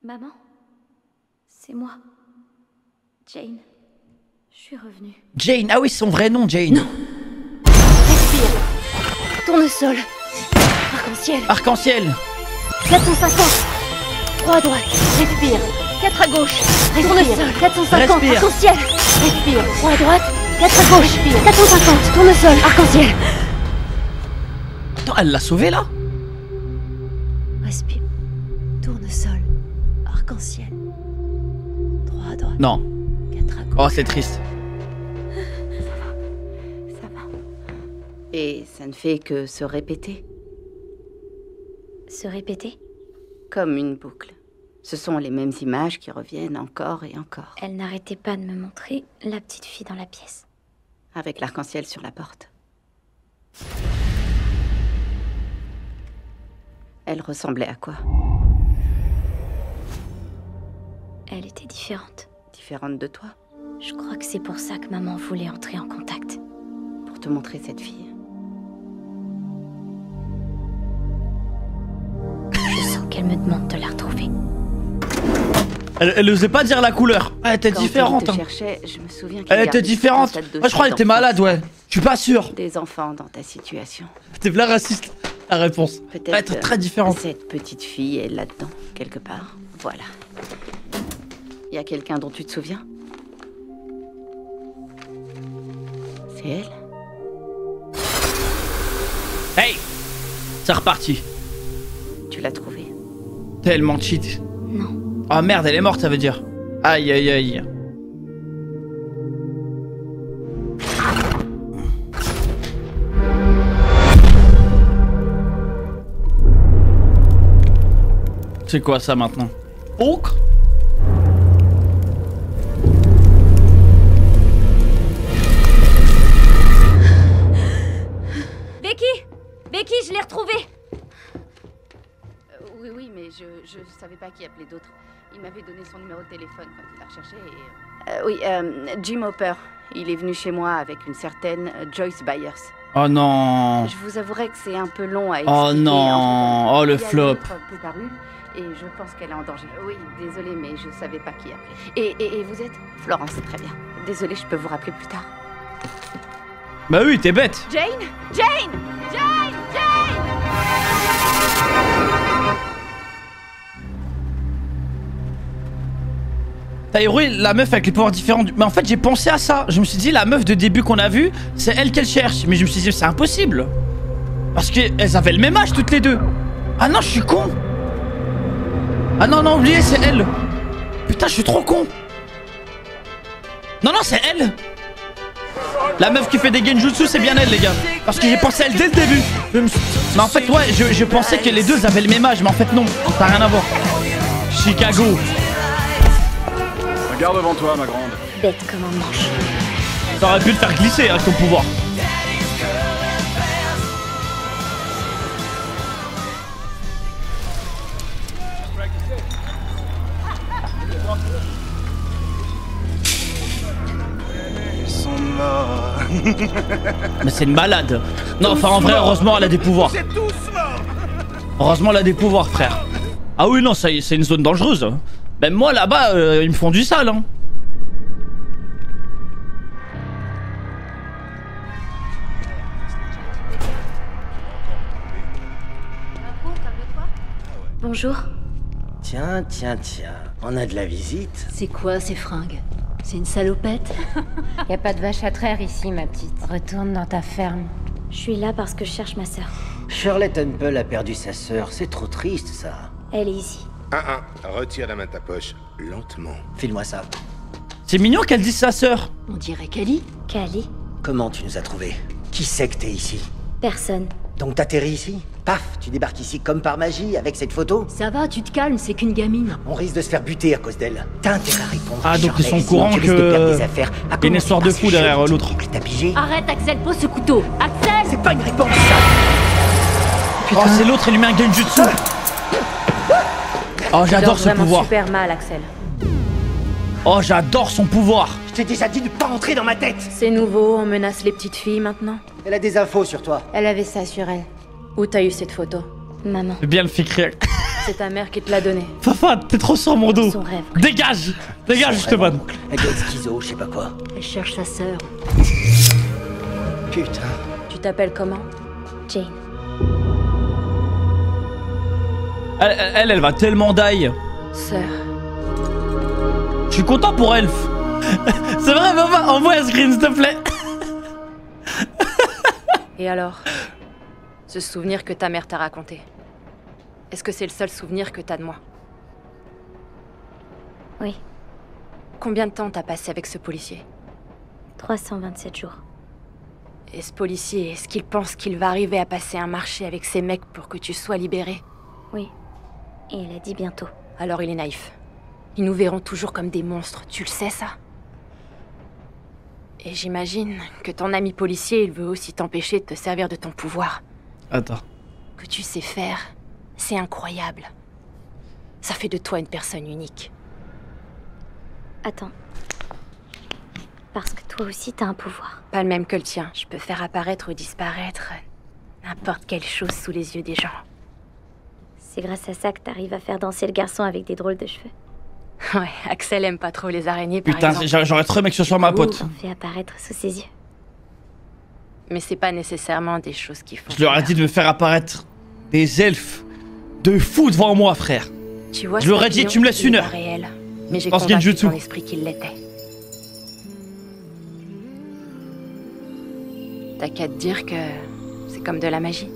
Maman, c'est moi. Jane. Je suis revenue. Jane, ah oui, son vrai nom, Jane. Non. Respire. Tournesol. Arc-en-ciel. Arc-en-ciel. 450. 3 à droite. Respire. 4 à gauche. Tournesol. 450. Respire. Arc-en-ciel. Respire. 3 à droite. 4 à gauche. Respire. 450. Tournesol. Arc-en-ciel. Attends, elle l'a sauvé là? Respire. Tournesol. Arc-en-ciel. 3 à droite. Non. 4 à gauche. Oh, c'est triste. Ça va. Et ça ne fait que se répéter, Se répéter? comme une boucle. Ce sont les mêmes images qui reviennent encore et encore, Elle n'arrêtait pas de me montrer la petite fille dans la pièce. avec l'arc-en-ciel sur la porte. Elle ressemblait à quoi? Elle était différente. Différente de toi? Je crois que c'est pour ça que maman voulait entrer en contact. Pour te montrer cette fille. Je sens qu'elle me demande de la retrouver. Elle osait pas dire la couleur. Elle était Quand différente. elle te Hein. cherchait, je me souviens qu'il Elle était gardait différente. dans sa Moi, je crois qu'elle était malade, ouais. Je suis pas sûr. Des enfants dans ta situation. T'es bien raciste, la réponse. Peut-être Elle était très différente. cette petite fille est là-dedans, quelque part. Voilà. Il y a quelqu'un dont tu te souviens? C'est elle? Hey! C'est reparti. Tu l'as trouvée? Tellement cheat. Non. Oh merde, elle est morte, ça veut dire. Aïe, aïe, aïe. C'est quoi ça maintenant? Ocre? Becky! Becky, je l'ai retrouvée! Oui, mais je savais pas qui appeler d'autre. Il m'avait donné son numéro de téléphone quand il l'a recherché et... Jim Hopper. Il est venu chez moi avec une certaine Joyce Byers. Oh non. Je vous avouerai que c'est un peu long à expliquer. Oh non. Oh le Il y a une flop. lettre peu parue, et je pense qu'elle est en danger. Oui, désolée, mais je savais pas qui appeler. Et vous êtes? Florence, très bien. Désolée, je peux vous rappeler plus tard. Bah oui, t'es bête. Jane? Jane! Jane! Jane! T'as héroï la meuf avec les pouvoirs différents. Mais en fait, j'ai pensé à ça. Je me suis dit, la meuf de début qu'on a vue, c'est elle qu'elle cherche. Mais je me suis dit, c'est impossible. Parce qu'elles avaient le même âge toutes les deux. Ah non, je suis con. Ah non, non, oubliez, c'est elle. Putain, je suis trop con. Non, non, c'est elle. La meuf qui fait des genjutsu, c'est bien elle, les gars. Parce que j'ai pensé à elle dès le début. Mais en fait, ouais, je pensais que les deux avaient le même âge. Mais en fait, non, ça n'a rien à voir. Chicago. Regarde devant toi, ma grande. Bête comme un manche. T'aurais pu le faire glisser avec ton pouvoir. Ils sont morts. Mais c'est une malade. Non, enfin en vrai, heureusement, elle a des pouvoirs. C'est tous morts. Heureusement, elle a des pouvoirs, frère. Ah oui, non, c'est une zone dangereuse. Même moi, là-bas, ils me font du sale, hein. Bonjour. Tiens, tiens, tiens, on a de la visite. C'est quoi ces fringues? C'est une salopette? Y a pas de vache à traire ici, ma petite. Retourne dans ta ferme. Je suis là parce que je cherche ma sœur. Shirley Temple a perdu sa sœur, c'est trop triste ça. Elle est ici. Retire la main de ta poche, lentement. File-moi ça. C'est mignon qu'elle dise sa sœur. On dirait Kali. Kali? Comment tu nous as trouvés? Qui c'est que t'es ici? Personne. Donc t'atterris ici? Paf, tu débarques ici comme par magie avec cette photo? Ça va, tu te calmes, c'est qu'une gamine. On risque de se faire buter à cause d'elle. T'as intérêt à répondre. Ah, donc ils sont Shirley, au courant sinon tu risques de perdre que- des affaires. y a une histoire de fou derrière l'autre. T'as pigé? Arrête, Axel, pose ce couteau. Axel! C'est pas une réponse ça! Oh, c'est l'autre, il lui met un genjutsu. Oh, j'adore ce pouvoir. super mal, Axel. Oh, j'adore son pouvoir. Je t'ai déjà dit de pas entrer dans ma tête! C'est nouveau, on menace les petites filles maintenant. Elle a des infos sur toi. Elle avait ça sur elle. Où t'as eu cette photo? Maman. C'est bien le fake rire. C'est ta mère qui te l'a donné. Fafa, t'es trop sur mon dos. Son rêve. Dégage. Dégage, je te banne. Un gars de schizo, je sais pas quoi. Elle cherche sa sœur. Putain. Tu t'appelles comment? Jane. Elle va tellement die. Sœur. Je suis content pour Elf. C'est vrai, Fafa, envoie un screen, s'il te plaît. Et alors? Ce souvenir que ta mère t'a raconté. Est-ce que c'est le seul souvenir que t'as de moi? Oui, Combien de temps t'as passé avec ce policier? 327 jours. Et ce policier, est-ce qu'il pense qu'il va arriver à passer un marché avec ces mecs pour que tu sois libéré? Oui. Et il a dit bientôt. Alors il est naïf. Ils nous verront toujours comme des monstres, tu le sais ça? Et j'imagine que ton ami policier, il veut aussi t'empêcher de te servir de ton pouvoir. Attends. Que tu sais faire, c'est incroyable. Ça fait de toi une personne unique. Attends. Parce que toi aussi t'as un pouvoir. Pas le même que le tien. Je peux faire apparaître ou disparaître n'importe quelle chose sous les yeux des gens. C'est grâce à ça que t'arrives à faire danser le garçon avec des drôles de cheveux. Ouais, Axel aime pas trop les araignées, par Putain, exemple. j'aurais trop aimé que ce soit ma pote. On fait apparaître sous ses yeux. Mais c'est pas nécessairement des choses qui font Je leur ai peur. dit de me faire apparaître des elfes de fou devant moi, frère. Tu vois, Je leur ai dit, tu me laisses une heure. Réel, mais j'ai Parce convaincu Genjutsu. ton esprit qu'il l'était. T'as qu'à te dire que c'est comme de la magie.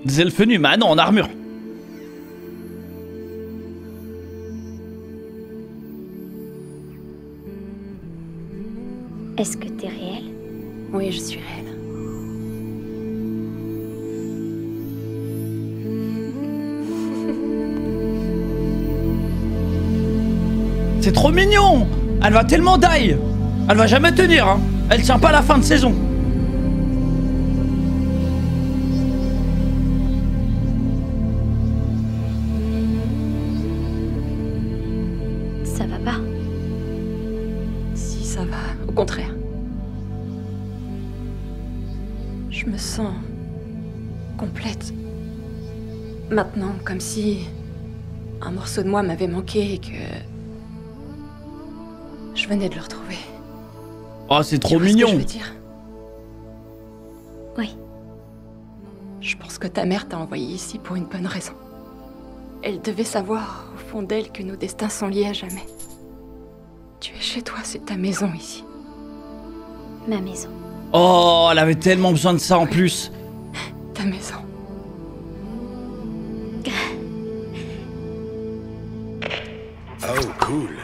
Des elfes nus, mais ah non, en armure. Est-ce que t'es réel? Oui, je suis réelle. C'est trop mignon. Elle va tellement die. Elle va jamais tenir, hein. Elle tient pas à la fin de saison. Ça va pas? Si, ça va. Au contraire. Je me sens complète. Maintenant, comme si un morceau de moi m'avait manqué et que je venais de le retrouver. Oh, c'est Tu trop vois ce que mignon. je veux dire? Oui. Je pense que ta mère t'a envoyé ici pour une bonne raison. Elle devait savoir au fond d'elle que nos destins sont liés à jamais. Tu es chez toi, c'est ta maison ici. Ma maison. Oh, elle avait tellement besoin de ça en plus. Ta maison. Oh, cool.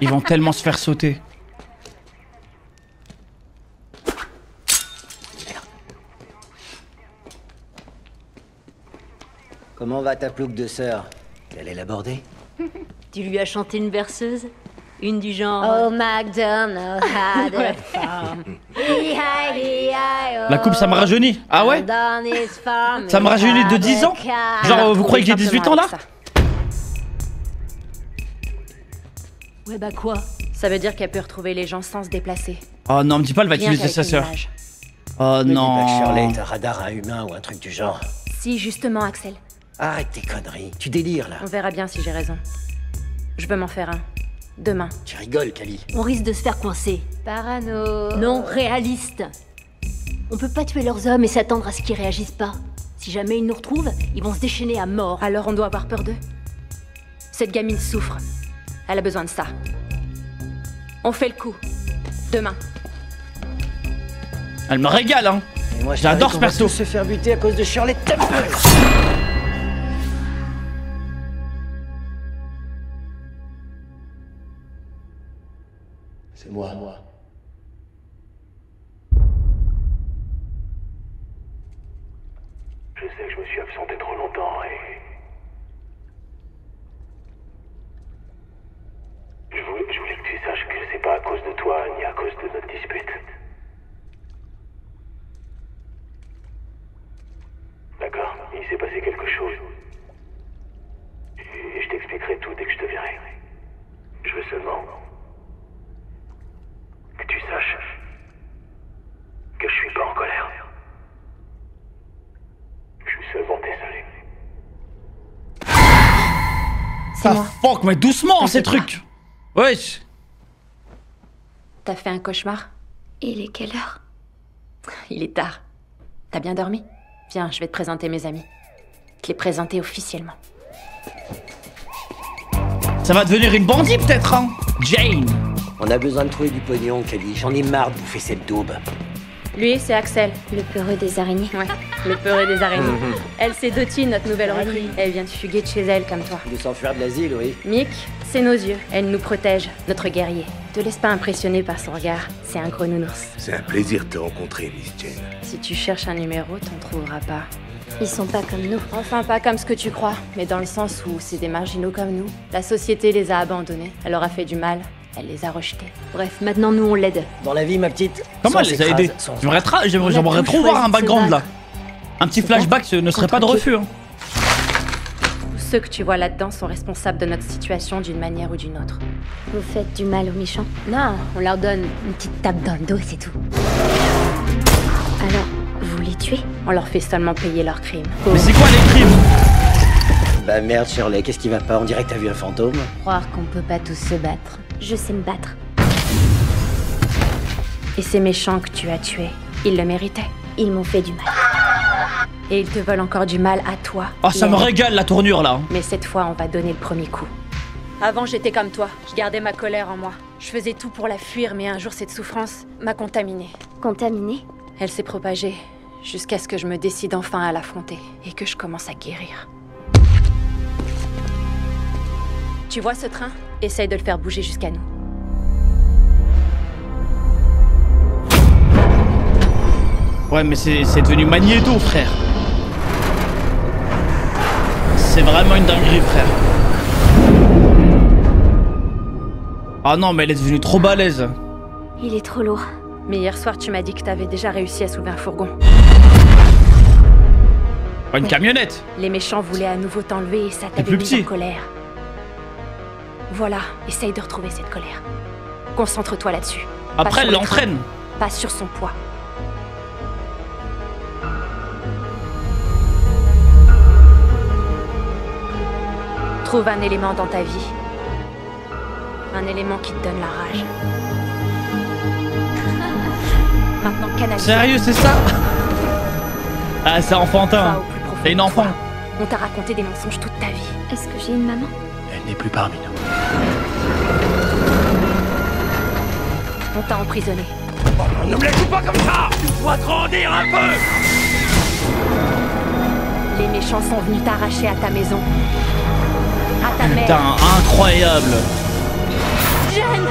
Ils vont tellement se faire sauter. Comment va ta plouque de sœur? Elle est l'aborder? Tu lui as chanté une berceuse? Une du genre... Oh, MacDonald had a farm. La coupe, ça me rajeunit. Ah ouais? Ça me rajeunit de 10 ans? Genre, vous croyez que j'ai 18 ans là? Ouais bah quoi? Ça veut dire qu'elle peut retrouver les gens sans se déplacer. Oh non, me dis pas, elle va Rien utiliser qu'avec sa une sœur. image. Oh Ne dis pas que Shirley non. est un radar à humain ou un truc du genre. Si, justement, Axel. Arrête tes conneries, tu délires là. On verra bien si j'ai raison. Je veux m'en faire un. Demain. Tu rigoles, Kali. On risque de se faire coincer. Parano. Non, réaliste. On peut pas tuer leurs hommes et s'attendre à ce qu'ils réagissent pas. Si jamais ils nous retrouvent, ils vont se déchaîner à mort. Alors on doit avoir peur d'eux? Cette gamine souffre. Elle a besoin de ça. On fait le coup. Demain. Elle me régale, hein. Et moi, je J'adore parie ce qu'on va perso. tous se faire buter à cause de Shirley Temple. C'est moi. Je sais que je me suis absenté trop longtemps et... Je voulais que tu saches que c'est pas à cause de toi ni à cause de notre dispute. D'accord, il s'est passé quelque chose. Et je t'expliquerai tout dès que je te verrai. Je veux seulement que tu saches C'est Ah moi. fuck, mais doucement ces T'inquiète trucs. Wesh. T'as fait un cauchemar? Il est quelle heure? Il est tard. T'as bien dormi? Viens, je vais te présenter mes amis. Te les présenter officiellement. Ça va devenir une bandit peut-être, hein. Jane. On a besoin de trouver du pognon, Kelly. J'en ai marre de bouffer cette daube. Lui, c'est Axel. Le peureux des araignées. Ouais, le peureux des araignées. Elle, c'est Dottie, notre nouvelle recrue. Elle vient de fuguer de chez elle, comme toi. De s'enfuir de l'asile, oui. Mick, c'est nos yeux. Elle nous protège, notre guerrier. Te laisse pas impressionner par son regard. C'est un gros nounours. C'est un plaisir de te rencontrer, Miss Jane. Si tu cherches un numéro, t'en trouveras pas. Ils sont pas comme nous. Enfin, pas comme ce que tu crois, mais dans le sens où c'est des marginaux comme nous. La société les a abandonnés. Elle leur a fait du mal. Elle les a rejetés. Bref, maintenant nous on l'aide. Dans la vie, ma petite. Comment sans elle les a s'écrase, aidés? sans- J'aimerais trop voir un background là. Un petit flashback, ce ne serait pas de refus. Hein. Tous ceux que tu vois là-dedans sont responsables de notre situation d'une manière ou d'une autre. Vous faites du mal aux méchants. Non, on leur donne une petite tape dans le dos et c'est tout. Alors, vous les tuez? On leur fait seulement payer leurs crimes. Mais c'est quoi les crimes? Bah merde, Shirley, qu'est-ce qui va pas? On dirait que t'as vu un fantôme. Croire qu'on peut pas tous se battre. Je sais me battre. Et ces méchants que tu as tués, ils le méritaient. Ils m'ont fait du mal. Et ils te veulent encore du mal à toi. Oh, ça Et me à- régale la tournure là. Mais cette fois, on va donner le premier coup. Avant, j'étais comme toi. Je gardais ma colère en moi. Je faisais tout pour la fuir, mais un jour, cette souffrance m'a contaminée. Contaminé? Elle s'est propagée jusqu'à ce que je me décide enfin à l'affronter et que je commence à guérir. Tu vois ce train? Essaye de le faire bouger jusqu'à nous. Ouais, mais c'est devenu Magnéto, frère. C'est vraiment une dinguerie, frère. Ah non, mais elle est devenue trop balèze. Il est trop lourd. Mais hier soir, tu m'as dit que t'avais déjà réussi à soulever un fourgon. Oh, une camionnette. Les méchants voulaient à nouveau t'enlever et ça plus t'avait mis petit. en colère. Voilà, essaye de retrouver cette colère. Concentre-toi là-dessus. Pas Après, sur elle le train, l'entraîne. pas sur son poids. Trouve un élément dans ta vie. Un élément qui te donne la rage. Maintenant, canalise. Sérieux, c'est ça? Ah, c'est Va enfantin. au plus profond C'est une de enfant. toi. On t'a raconté des mensonges toute ta vie. Est-ce que j'ai une maman? Elle n'est plus parmi nous. On t'a emprisonné. Ne me la coupe pas comme ça! Tu dois grandir un peu! Les méchants sont venus t'arracher à ta maison. À ta mère. Putain, incroyable. Jeanne!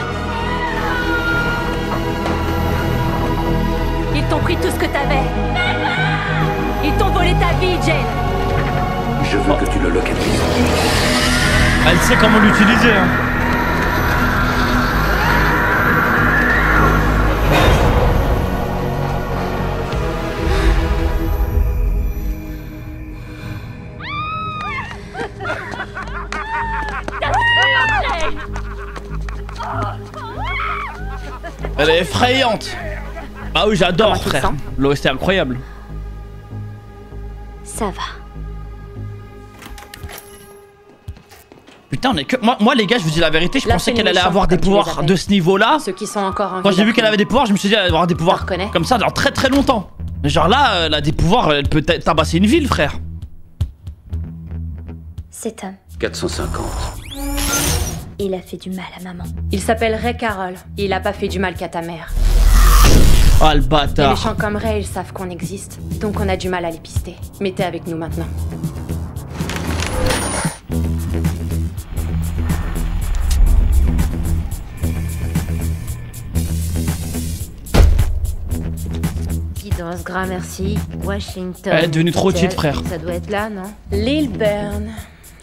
Ils t'ont pris tout ce que t'avais. Ils t'ont volé ta vie, Jane. Je veux que tu le localises. Elle sait comment l'utiliser. Hein. Elle est effrayante. Ah oui, j'adore, Comment tu te frère. sens? L'OST est incroyable. Ça va. Putain, on est que. Moi, les gars, je vous dis la vérité, je Là, pensais c'est qu'elle les allait méchants, avoir des comme tu les pouvoirs appelles. de ce niveau-là. Ceux qui sont encore en Quand vie j'ai vu qu'elle d'après avait des pouvoirs, je me suis dit elle allait avoir des pouvoirs reconnais comme ça dans très très longtemps. Mais genre là, elle a des pouvoirs, elle peut tabasser une ville, frère. Cet homme, 450. il a fait du mal à maman. Il s'appelle Ray Carroll. Il a pas fait du mal qu'à ta mère. Ah, le Les bâtard. méchants comme Ray, ils savent qu'on existe. Donc on a du mal à les pister. Mais t'es avec nous maintenant. Guidance, Gramercy, Washington. Elle est devenue trop petite, frère. Ça doit être là, non? Lilburn.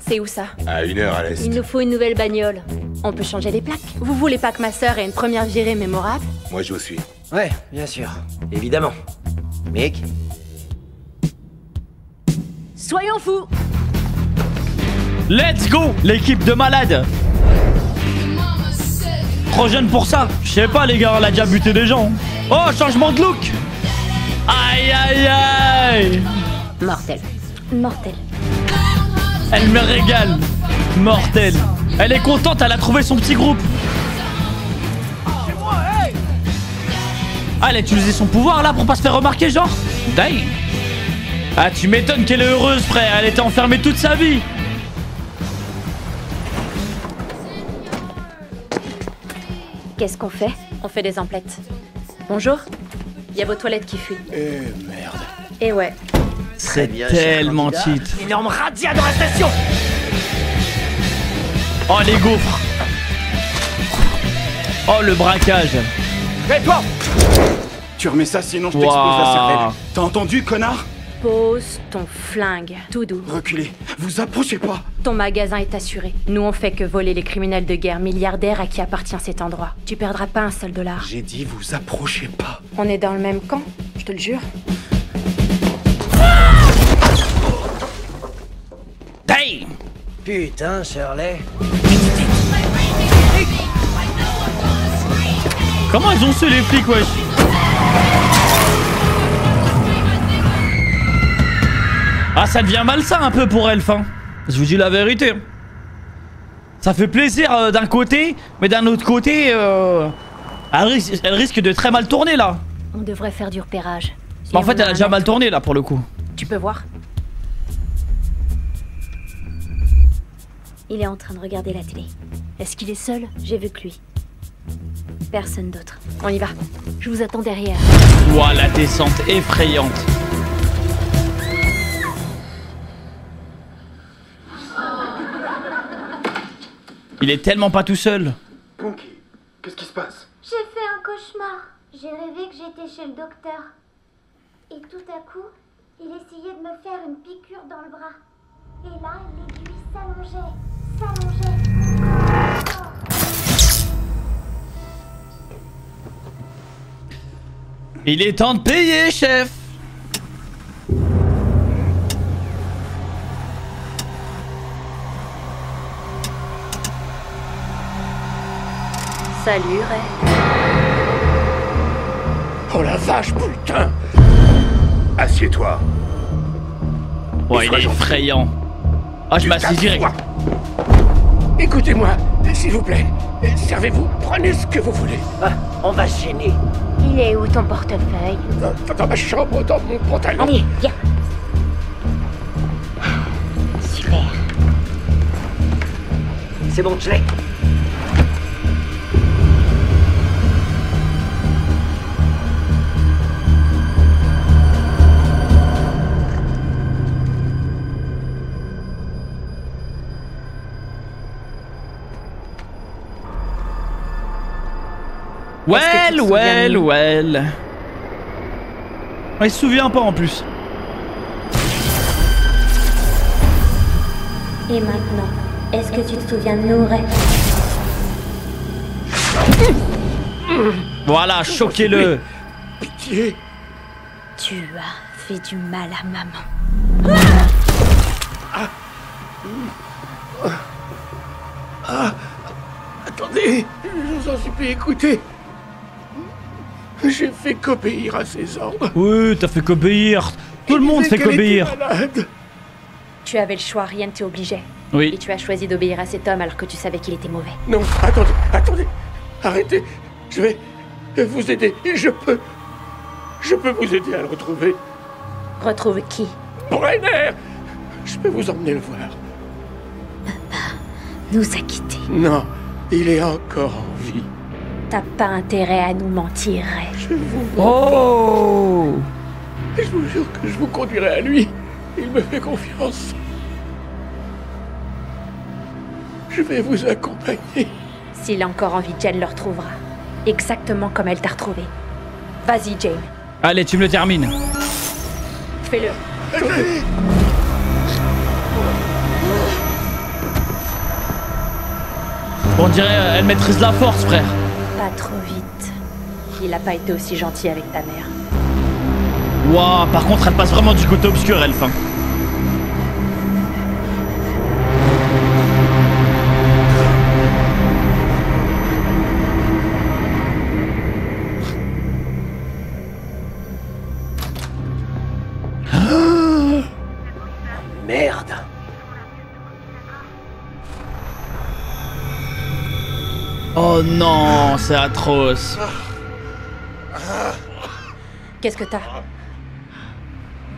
C'est où ça? À 1 heure à l'est. Il nous faut une nouvelle bagnole. On peut changer les plaques. Vous voulez pas que ma sœur ait une première virée mémorable? Moi, je vous suis. Ouais, bien sûr. Évidemment. Mick? Soyons fous! Let's go, l'équipe de malades. Trop jeune pour ça. Je sais pas, les gars, elle a déjà buté des gens. Oh, changement de look. Aïe, aïe, aïe. Mortel. Mortel. Elle me régale. Mortel. Elle est contente, elle a trouvé son petit groupe. Ah, elle a utilisé son pouvoir là pour pas se faire remarquer, genre. Dang. Ah, tu m'étonnes qu'elle est heureuse, frère. Elle était enfermée toute sa vie. Qu'est-ce qu'on fait? On fait des emplettes. Bonjour. Il y a vos toilettes qui fuient. Eh merde. Et ouais. C'est bien, tellement cher candidat. cheat. Énorme radia dans la station. Oh, les gaufres. Oh, le braquage. Hé toi! Tu remets ça sinon je t'explose la cervelle. Waouh. T'as entendu, connard? Pose ton flingue. Tout doux. Reculez, vous approchez pas. Ton magasin est assuré. Nous, on fait que voler les criminels de guerre milliardaires à qui appartient cet endroit. Tu perdras pas un seul dollar. J'ai dit vous approchez pas. On est dans le même camp, je te le jure. Dang. Putain, Shirley. Comment ils ont su les flics, wesh? Ah, ça devient malsain un peu pour Elf, hein. Je vous dis la vérité. Ça fait plaisir d'un côté, mais d'un autre côté, elle risque de très mal tourner là. On devrait faire du repérage. Bah, en fait, elle a déjà mal tourné là pour le coup. Tu peux voir? Il est en train de regarder la télé. Est-ce qu'il est seul? J'ai vu que lui. Personne d'autre. On y va. Je vous attends derrière. Ouah, la descente effrayante. Il est tellement pas tout seul. Punky, qu'est-ce qui se passe? J'ai fait un cauchemar. J'ai rêvé que j'étais chez le docteur. Et tout à coup, il essayait de me faire une piqûre dans le bras. Et là, l'aiguille s'allongeait, s'allongeait. Il est temps de payer, chef. Salut, Ray. Oh la vache, putain! Assieds-toi. Ouais, il est effrayant. Ah, je m'assis direct. Écoutez-moi, s'il vous plaît. Servez-vous, prenez ce que vous voulez. Ah, on va se gêner. Il est où ton portefeuille? Dans ma chambre, dans mon pantalon. Allez, viens. Super. C'est bon, je l'ai. Well. Il se souvient pas en plus. Et maintenant, est-ce que tu te souviens de nous, Ray? Voilà, choquez-le. Pitié. Tu as fait du mal à maman. Attendez, je vous en supplie, écoutez. J'ai fait qu'obéir à ses ordres. Oui, t'as fait qu'obéir. Tout le monde fait qu'obéir. Tu avais le choix, rien ne t'y obligeait. Oui. Et tu as choisi d'obéir à cet homme alors que tu savais qu'il était mauvais. Non, attendez. Arrêtez. Je vais vous aider. Je peux vous aider à le retrouver. Retrouve qui? Brenner. Je peux vous emmener le voir. Nous a quittés. Non, il est encore en vie. T'as pas intérêt à nous mentir, Ray. Je vous Oh. je vous jure que je vous conduirai à lui. Il me fait confiance. Je vais vous accompagner. S'il a encore envie, Jen le retrouvera. Exactement comme elle t'a retrouvé. Vas-y, Jane. Allez, tu me le termines. Fais-le. On dirait elle maîtrise la force, frère. Pas trop vite. Il a pas été aussi gentil avec ta mère. Waouh, par contre, elle passe vraiment du côté obscur, Elf. Hein. Merde. Oh non, c'est atroce. Qu'est-ce que t'as?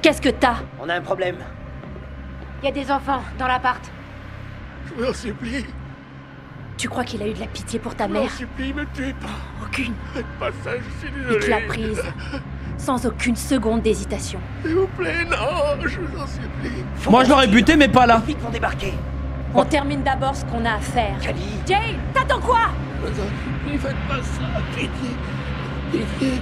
Qu'est-ce que t'as? On a un problème. Il y a des enfants dans l'appart. Je vous en supplie. Tu crois qu'il a eu de la pitié pour ta Je vous en mère? supplie, me tuez pas. Aucune. Faites pas ça, je suis Il désolé. te l'a prise. Sans aucune seconde d'hésitation. S'il vous plaît, non, je vous en supplie. Moi je l'aurais buté mais pas là. Vite vont débarquer. On termine d'abord ce qu'on a à faire. Cali. Jane, t'attends quoi? Je vous en supplie, faites pas ça. Pitié. Pitié.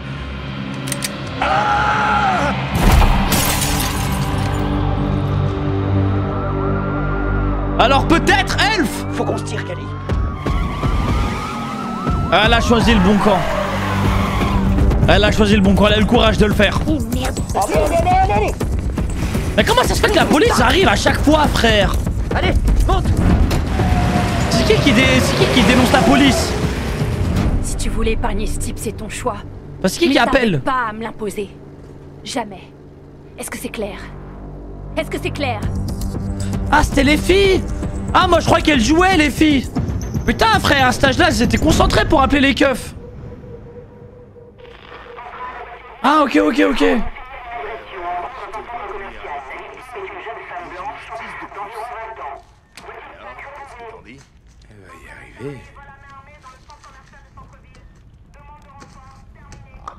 Alors peut-être Elf. Faut qu'on se tire, Cali. Elle a choisi le bon camp. Elle a choisi le bon camp, elle a eu le courage de le faire. Allez. Mais comment ça se fait que la police arrive à chaque fois, frère? Allez, monte. C'est qui qui dénonce la police? Si tu voulais épargner ce type, c'est ton choix. Parce qui Mais appelle? t'arrêtes pas à me l'imposer. Jamais. Est-ce que c'est clair? Est-ce que c'est clair? Ah, c'était les filles. Ah, moi je crois qu'elles jouaient, les filles. Putain, frère, à cet âge-là, elles étaient concentrées pour appeler les keufs. Ah, ok.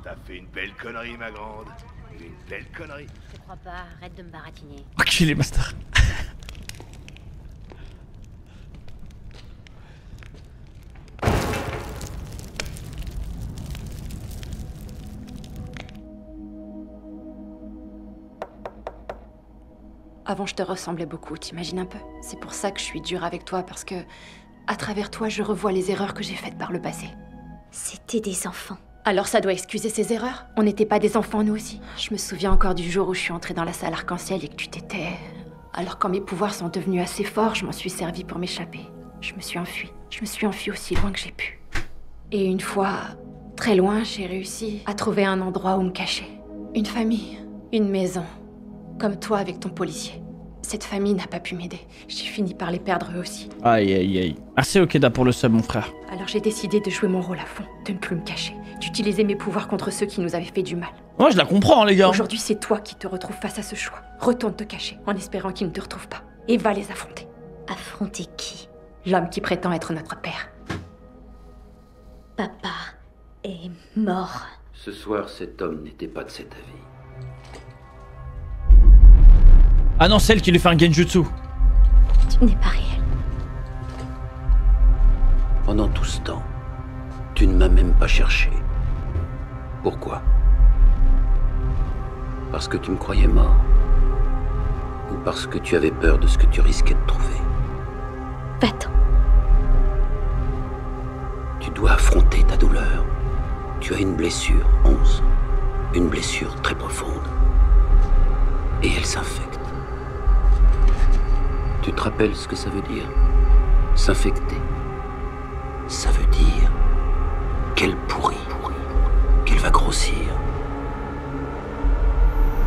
T'as fait une belle connerie, ma grande. Une belle connerie. Je crois pas, arrête de me baratiner. Enculé, Master. Avant, je te ressemblais beaucoup, t'imagines un peu? C'est pour ça que je suis dure avec toi, parce que, à travers toi, je revois les erreurs que j'ai faites par le passé. C'était des enfants. Alors ça doit excuser ces erreurs? On n'était pas des enfants, nous aussi. Je me souviens encore du jour où je suis entrée dans la salle arc-en-ciel et que tu t'étais... Alors quand mes pouvoirs sont devenus assez forts, je m'en suis servi pour m'échapper. Je me suis enfuie. Je me suis enfuie aussi loin que j'ai pu. Et une fois, très loin, j'ai réussi à trouver un endroit où me cacher. Une famille, une maison. Comme toi avec ton policier. Cette famille n'a pas pu m'aider. J'ai fini par les perdre eux aussi. Aïe. Merci Okeda pour le sub, mon frère. Alors j'ai décidé de jouer mon rôle à fond, de ne plus me cacher, d'utiliser mes pouvoirs contre ceux qui nous avaient fait du mal. Moi, je la comprends, les gars. Aujourd'hui, c'est toi qui te retrouves face à ce choix. Retourne te cacher, en espérant qu'ils ne te retrouvent pas. Et va les affronter. Affronter qui? L'homme qui prétend être notre père. Papa est mort. Ce soir, cet homme n'était pas de cet avis. Ah non, celle qui lui fait un genjutsu. Tu n'es pas réel. Pendant tout ce temps, tu ne m'as même pas cherché. Pourquoi? Parce que tu me croyais mort? Ou parce que tu avais peur de ce que tu risquais de trouver? Va-t'en. Tu dois affronter ta douleur. Tu as une blessure, 11. Une blessure très profonde. Et elle s'infecte. Tu te rappelles ce que ça veut dire? S'infecter. Ça veut dire qu'elle pourrit, qu'elle va grossir.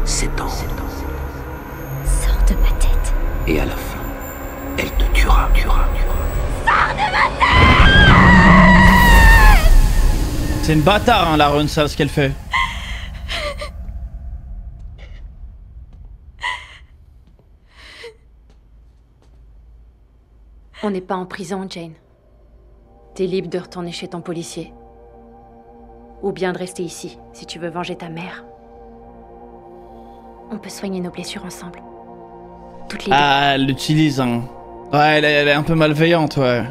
S'étendre. Sors de ma tête. Et à la fin, elle te tuera. Sors de ma tête! C'est une bâtard, hein, la run, ça, ce qu'elle fait. On n'est pas en prison, Jane. T'es libre de retourner chez ton policier. Ou bien de rester ici, si tu veux venger ta mère. On peut soigner nos blessures ensemble. Toutes les deux. Ah, elle l'utilise, hein. Ouais, elle est un peu malveillante, ouais.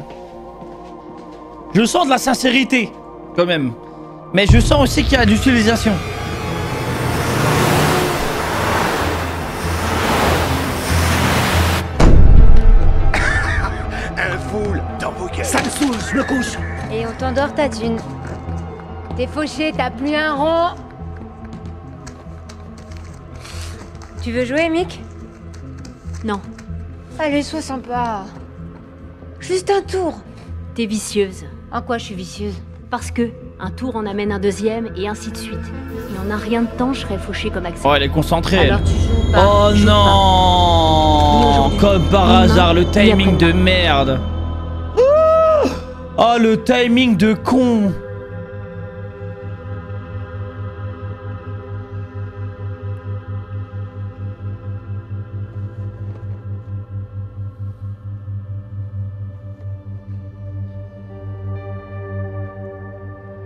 Je sens de la sincérité, quand même. Mais je sens aussi qu'il y a de l'utilisation. Un foule dans vos gueules. Ça me saoule, je me couche. Et on t'endort ta thune. T'es fauché, t'as plus un rond. Tu veux jouer, Mick? Non. Allez, sois sympa. Juste un tour. T'es vicieuse. En quoi je suis vicieuse? Parce que un tour en amène un deuxième et ainsi de suite. Et en un rien de temps, je serais fauchée comme Axel. Oh, elle est concentrée, elle. Alors tu joues pas. Oh joue non! Comme par hasard, le timing de merde. Oh, le timing de con.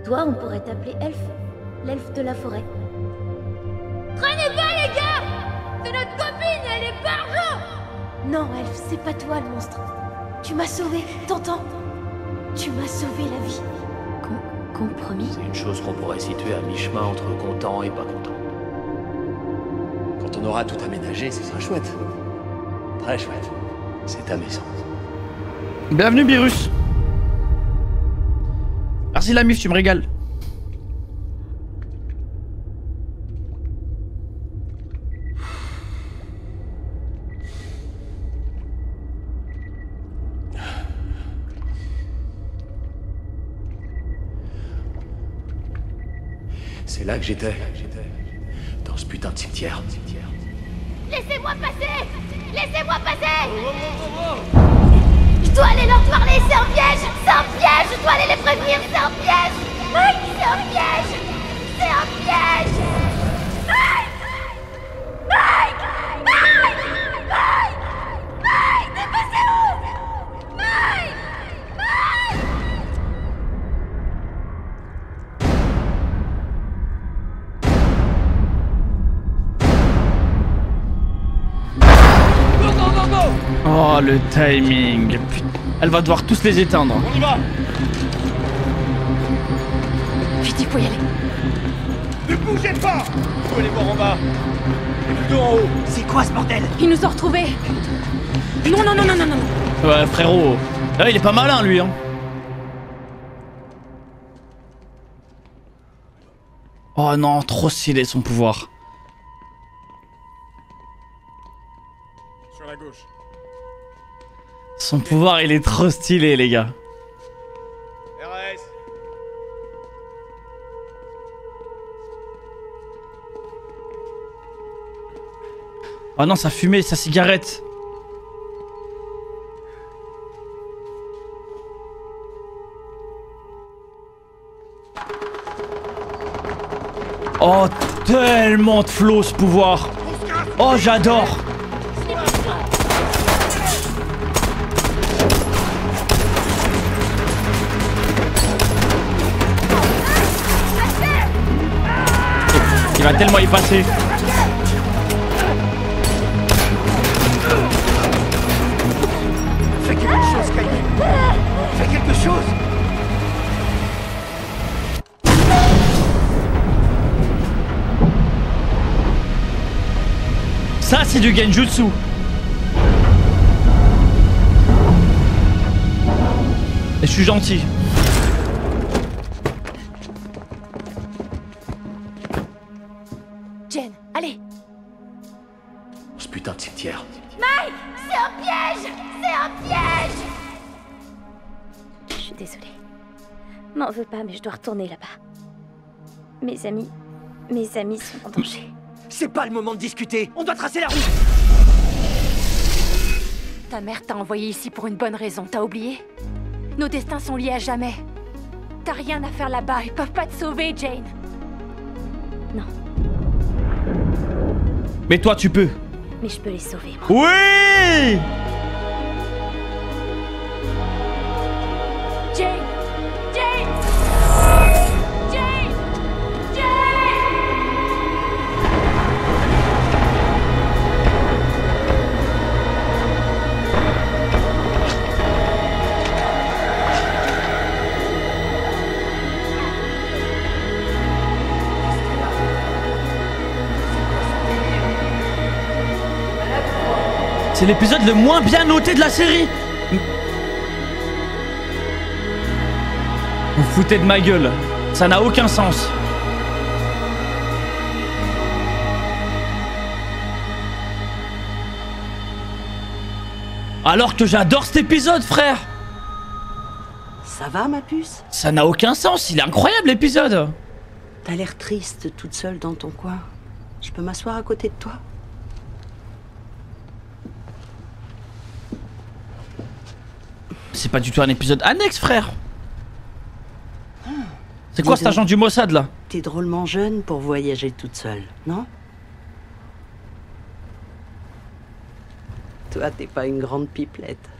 Toi, on pourrait t'appeler Elfe. L'elfe de la forêt. Traînez pas, les gars! C'est notre copine, elle est barjo! Non, Elfe, c'est pas toi le monstre. Tu m'as sauvé, t'entends? Tu m'as sauvé la vie. Compromis? C'est une chose qu'on pourrait situer à mi-chemin entre content et pas content. Quand on aura tout aménagé, ce sera chouette. Très chouette. C'est ta maison. Bienvenue, Virus. Merci la mif, tu me régales. C'est là que j'étais. Dans ce putain de cimetière. Laissez-moi passer! Laissez-moi passer! Je dois aller leur parler, c'est un piège! C'est un piège! Je dois aller les prévenir, c'est un piège! Mike, c'est un piège! C'est un piège! Mike! Mike! Mike! Mike! Mike! T'es passé où? Mike! Mike! Oh, le timing. Putain, elle va devoir tous les éteindre. On y va! Vite, il faut y aller. Ne bougez pas! Faut aller voir en bas. Et plutôt en haut. C'est quoi ce bordel? Ils nous ont retrouvés. Non, non, non, non, non, non. Ouais, frérot. Là, il est pas malin, lui. Hein. Oh non, trop stylé son pouvoir. Sur la gauche. Son pouvoir, il est trop stylé, les gars. RS. Oh non, sa fumée, sa cigarette. Oh, tellement de flow ce pouvoir. Oh, j'adore. Il va tellement y passer. Fais quelque chose, Kylie. Fais quelque chose. Ça, c'est du genjutsu. Et je suis gentil. Jen, allez. Ce putain de cimetière. Mike! C'est un piège! C'est un piège! Je suis désolée. M'en veux pas, mais je dois retourner là-bas. Mes amis sont en danger. C'est pas le moment de discuter. On doit tracer la route. Ta mère t'a envoyé ici pour une bonne raison, t'as oublié? Nos destins sont liés à jamais. T'as rien à faire là-bas, ils peuvent pas te sauver, Jane. Non. Mais toi, tu peux. Mais je peux les sauver, moi. Oui! Jane! Jane! Jane! C'est l'épisode le moins bien noté de la série. Vous foutez de ma gueule. Ça n'a aucun sens. Alors que j'adore cet épisode, frère. Ça va, ma puce? Ça n'a aucun sens. Il est incroyable, l'épisode. T'as l'air triste toute seule dans ton coin. Je peux m'asseoir à côté de toi? C'est pas du tout un épisode annexe, frère. C'est quoi cet agent du Mossad là? T'es drôlement jeune pour voyager toute seule, non? Toi, t'es pas une grande pipelette.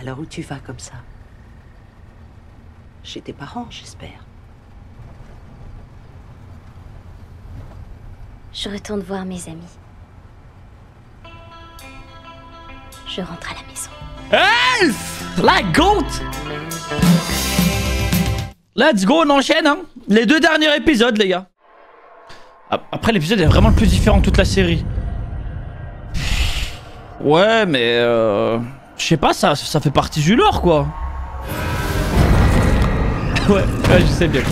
Alors où tu vas comme ça? Chez tes parents, j'espère. Je retourne voir mes amis. Je rentre à la maison. Elf! La goat! Let's go, on enchaîne, hein. Les 2 derniers épisodes, les gars. Après, l'épisode est vraiment le plus différent de toute la série. Ouais, mais je sais pas, ça fait partie du lore, quoi. ouais, je sais bien.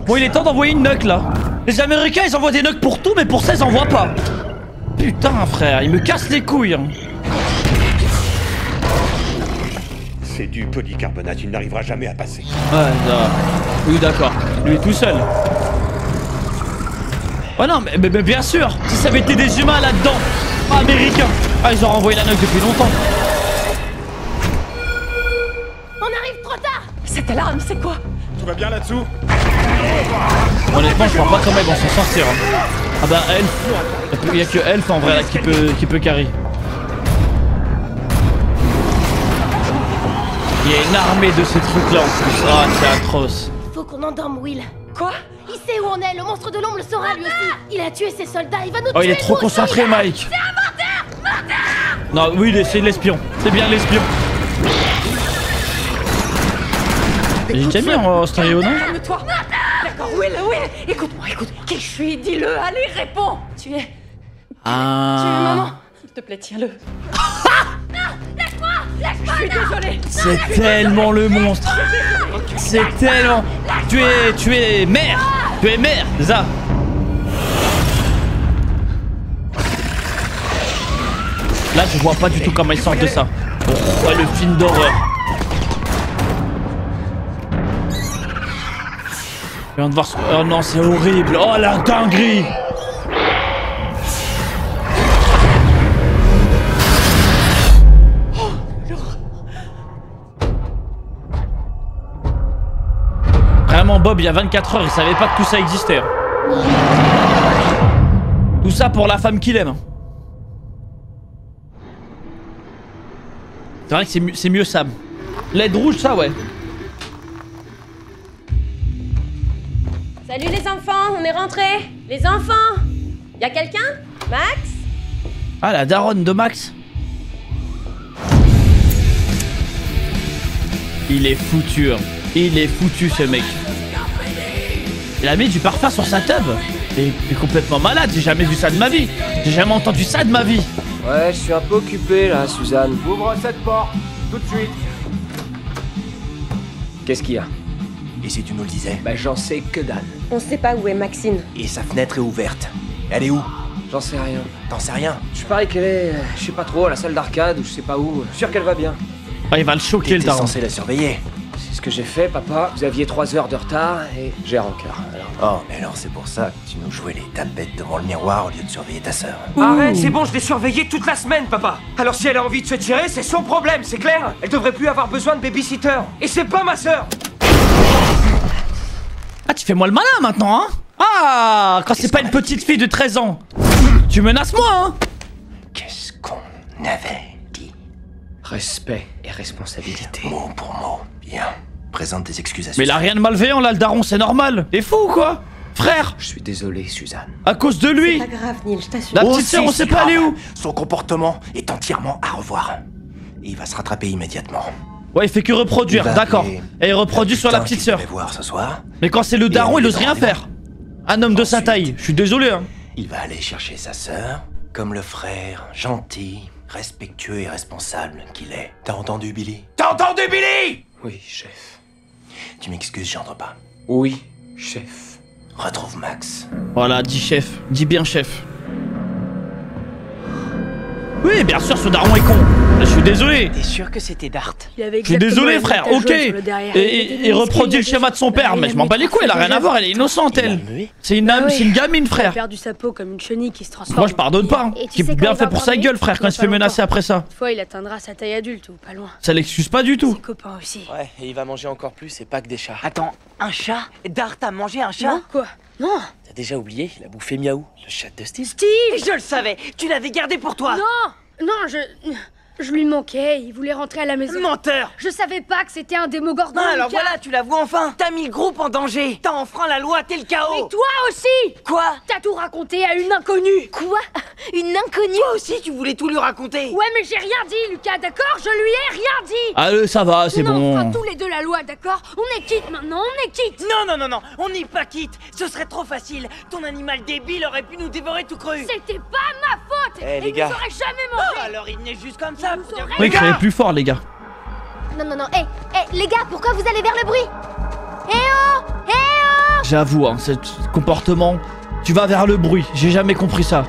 Bon, il est temps d'envoyer une nuque, là. Les Américains, ils envoient des nuques pour tout, mais pour ça, ils envoient pas. Putain, frère, ils me cassent les couilles, hein. C'est du polycarbonate, il n'arrivera jamais à passer. Ouais, oui, d'accord. Lui tout seul. Ouais, non, mais bien sûr. Si ça avait été des humains là-dedans, pas américains. Ah, ils auraient envoyé la nuque depuis longtemps. On arrive trop tard. Cette alarme, c'est quoi? Tout va bien là-dessous? Honnêtement, je vois pas comment ils vont s'en sortir. Hein. Ah bah, Elf. Il y a que Elf en vrai là qui peut carry. Il y a une armée de ces trucs là en plus. Ah, c'est atroce. Faut qu'on endorme Will. Quoi? Il sait où on est, le monstre de l'ombre le saura lui aussi. Il a tué ses soldats, il va nous tuer. Oh, il est trop nous, concentré, soldat. Mike. C'est un menteur. Non, oui, c'est l'espion. C'est bien l'espion. J'ai déjà mis en stéréo, non? Calme-toi. D'accord, Will, écoute-moi. Qui je suis? Dis-le, allez, réponds. Tu es maman. S'il te plaît, tiens-le. Lâche-moi, je suis désolée. C'est tellement le monstre. C'est tellement... Tu es mère. Tu es mère, c'est ça. Là, je vois pas du tout comment ils sortent de ça. Oh, ouais, le film d'horreur. Je viens de voir... Oh non, c'est horrible. Oh, la dinguerie. Vraiment, Bob, il y a 24 heures, il savait pas que tout ça existait. Tout ça pour la femme qu'il aime. C'est vrai que c'est mieux Sam. L'aide rouge, ça, ouais. Salut les enfants, on est rentrés. Les enfants, y a quelqu'un? Max? Ah, la daronne de Max. Il est foutu, hein. Il est foutu, ce mec. Il a mis du parfum sur sa tub. Il est complètement malade, j'ai jamais vu ça de ma vie. J'ai jamais entendu ça de ma vie. Ouais, je suis un peu occupé là, Suzanne. Ouvre cette porte, tout de suite. Qu'est-ce qu'il y a? Et si tu nous le disais? Bah j'en sais que dalle. On sait pas où est Maxine. Et sa fenêtre est ouverte. Elle est où? J'en sais rien. T'en sais rien? Je parie qu'elle est, je sais pas trop, à la salle d'arcade ou je sais pas où. Je suis sûr qu'elle va bien. Ah, il va le choquer le daron. T'es censé la surveiller. C'est ce que j'ai fait, papa. Vous aviez 3 heures de retard et j'ai rancœur. Oh, mais alors c'est pour ça que tu nous jouais les tapettes devant le miroir au lieu de surveiller ta sœur. Arrête, c'est bon, je l'ai surveillée toute la semaine, papa. Alors si elle a envie de se tirer, c'est son problème, c'est clair? Elle devrait plus avoir besoin de babysitter. Et c'est pas ma sœur. Ah, tu fais moi le malin maintenant, hein? Ah, quand c'est pas une petite fille de 13 ans. Tu menaces moi, hein? Qu'est-ce qu'on avait dit? Respect et responsabilité. Mot pour mot. Bien. Présente tes excuses à Mais Suzanne. il a rien de malveillant là, le daron, c'est normal. T'es fou ou quoi? Frère! Je suis désolé, Suzanne. À cause de lui! C'est pas grave, Neil, je t'assure. La petite sœur, on sait pas aller où! Son comportement est entièrement à revoir. Et il va se rattraper immédiatement. Ouais, il fait que reproduire, d'accord. Et il reproduit sur la petite sœur. Voir ce soir. Mais quand c'est le daron, il ose rien faire. Un homme de sa taille, je suis désolé, hein. Il va aller chercher sa sœur, comme le frère gentil, respectueux et responsable qu'il est. T'as entendu, Billy? T'as entendu, Billy? Oui, chef. Tu m'excuses, j'entre pas. Oui, chef. Retrouve Max. Voilà, dis chef. Dis bien chef. Oui, bien sûr, ce daron est con. Je suis désolé. T'es sûr que c'était Dart? Je suis désolé, frère, ok. Et il reproduit le schéma de son père, mais je m'en bats les couilles, elle a rien à voir, elle est innocente, elle. C'est une âme, c'est une gamine, frère. Elle a perdu sa peau comme une chenille qui se transforme. Moi, je pardonne pas. Qui est bien fait pour sa gueule, frère, quand il se fait menacer après ça. Une fois, il atteindra sa taille adulte ou pas loin. Ça l'excuse pas du tout. Ses copains aussi. Ouais, et il va manger encore plus et pas que des chats. Attends, un chat? Dart a mangé un chat? Non, quoi? Non. T'as déjà oublié? Il a bouffé Miaou, le chat de Steve. Steve! Je le savais! Tu l'avais gardé pour toi! Non! Non, je lui manquais, il voulait rentrer à la maison. Menteur! Je savais pas que c'était un démogorgon. Ah, alors voilà, tu l'avoues enfin! T'as mis le groupe en danger! T'as enfreint la loi, t'es le chaos! Et toi aussi! Quoi? T'as tout raconté à une inconnue! Quoi? Une inconnue? Toi aussi, tu voulais tout lui raconter! Ouais, mais j'ai rien dit, Lucas, d'accord? Je lui ai rien dit! Ah, ça va, c'est bon. On fera tous les deux la loi, d'accord? On est quitte maintenant, on est quitte! Non, on n'est pas quitte! Ce serait trop facile! Ton animal débile aurait pu nous dévorer tout cru! C'était pas ma faute! Eh, les il gars. nous aurait jamais mangé! Alors il venait juste comme ça! pour dire- Oui, criez plus fort, les gars. Non, les gars, pourquoi vous allez vers le bruit? Eh oh! J'avoue, hein, ce comportement, tu vas vers le bruit. J'ai jamais compris ça.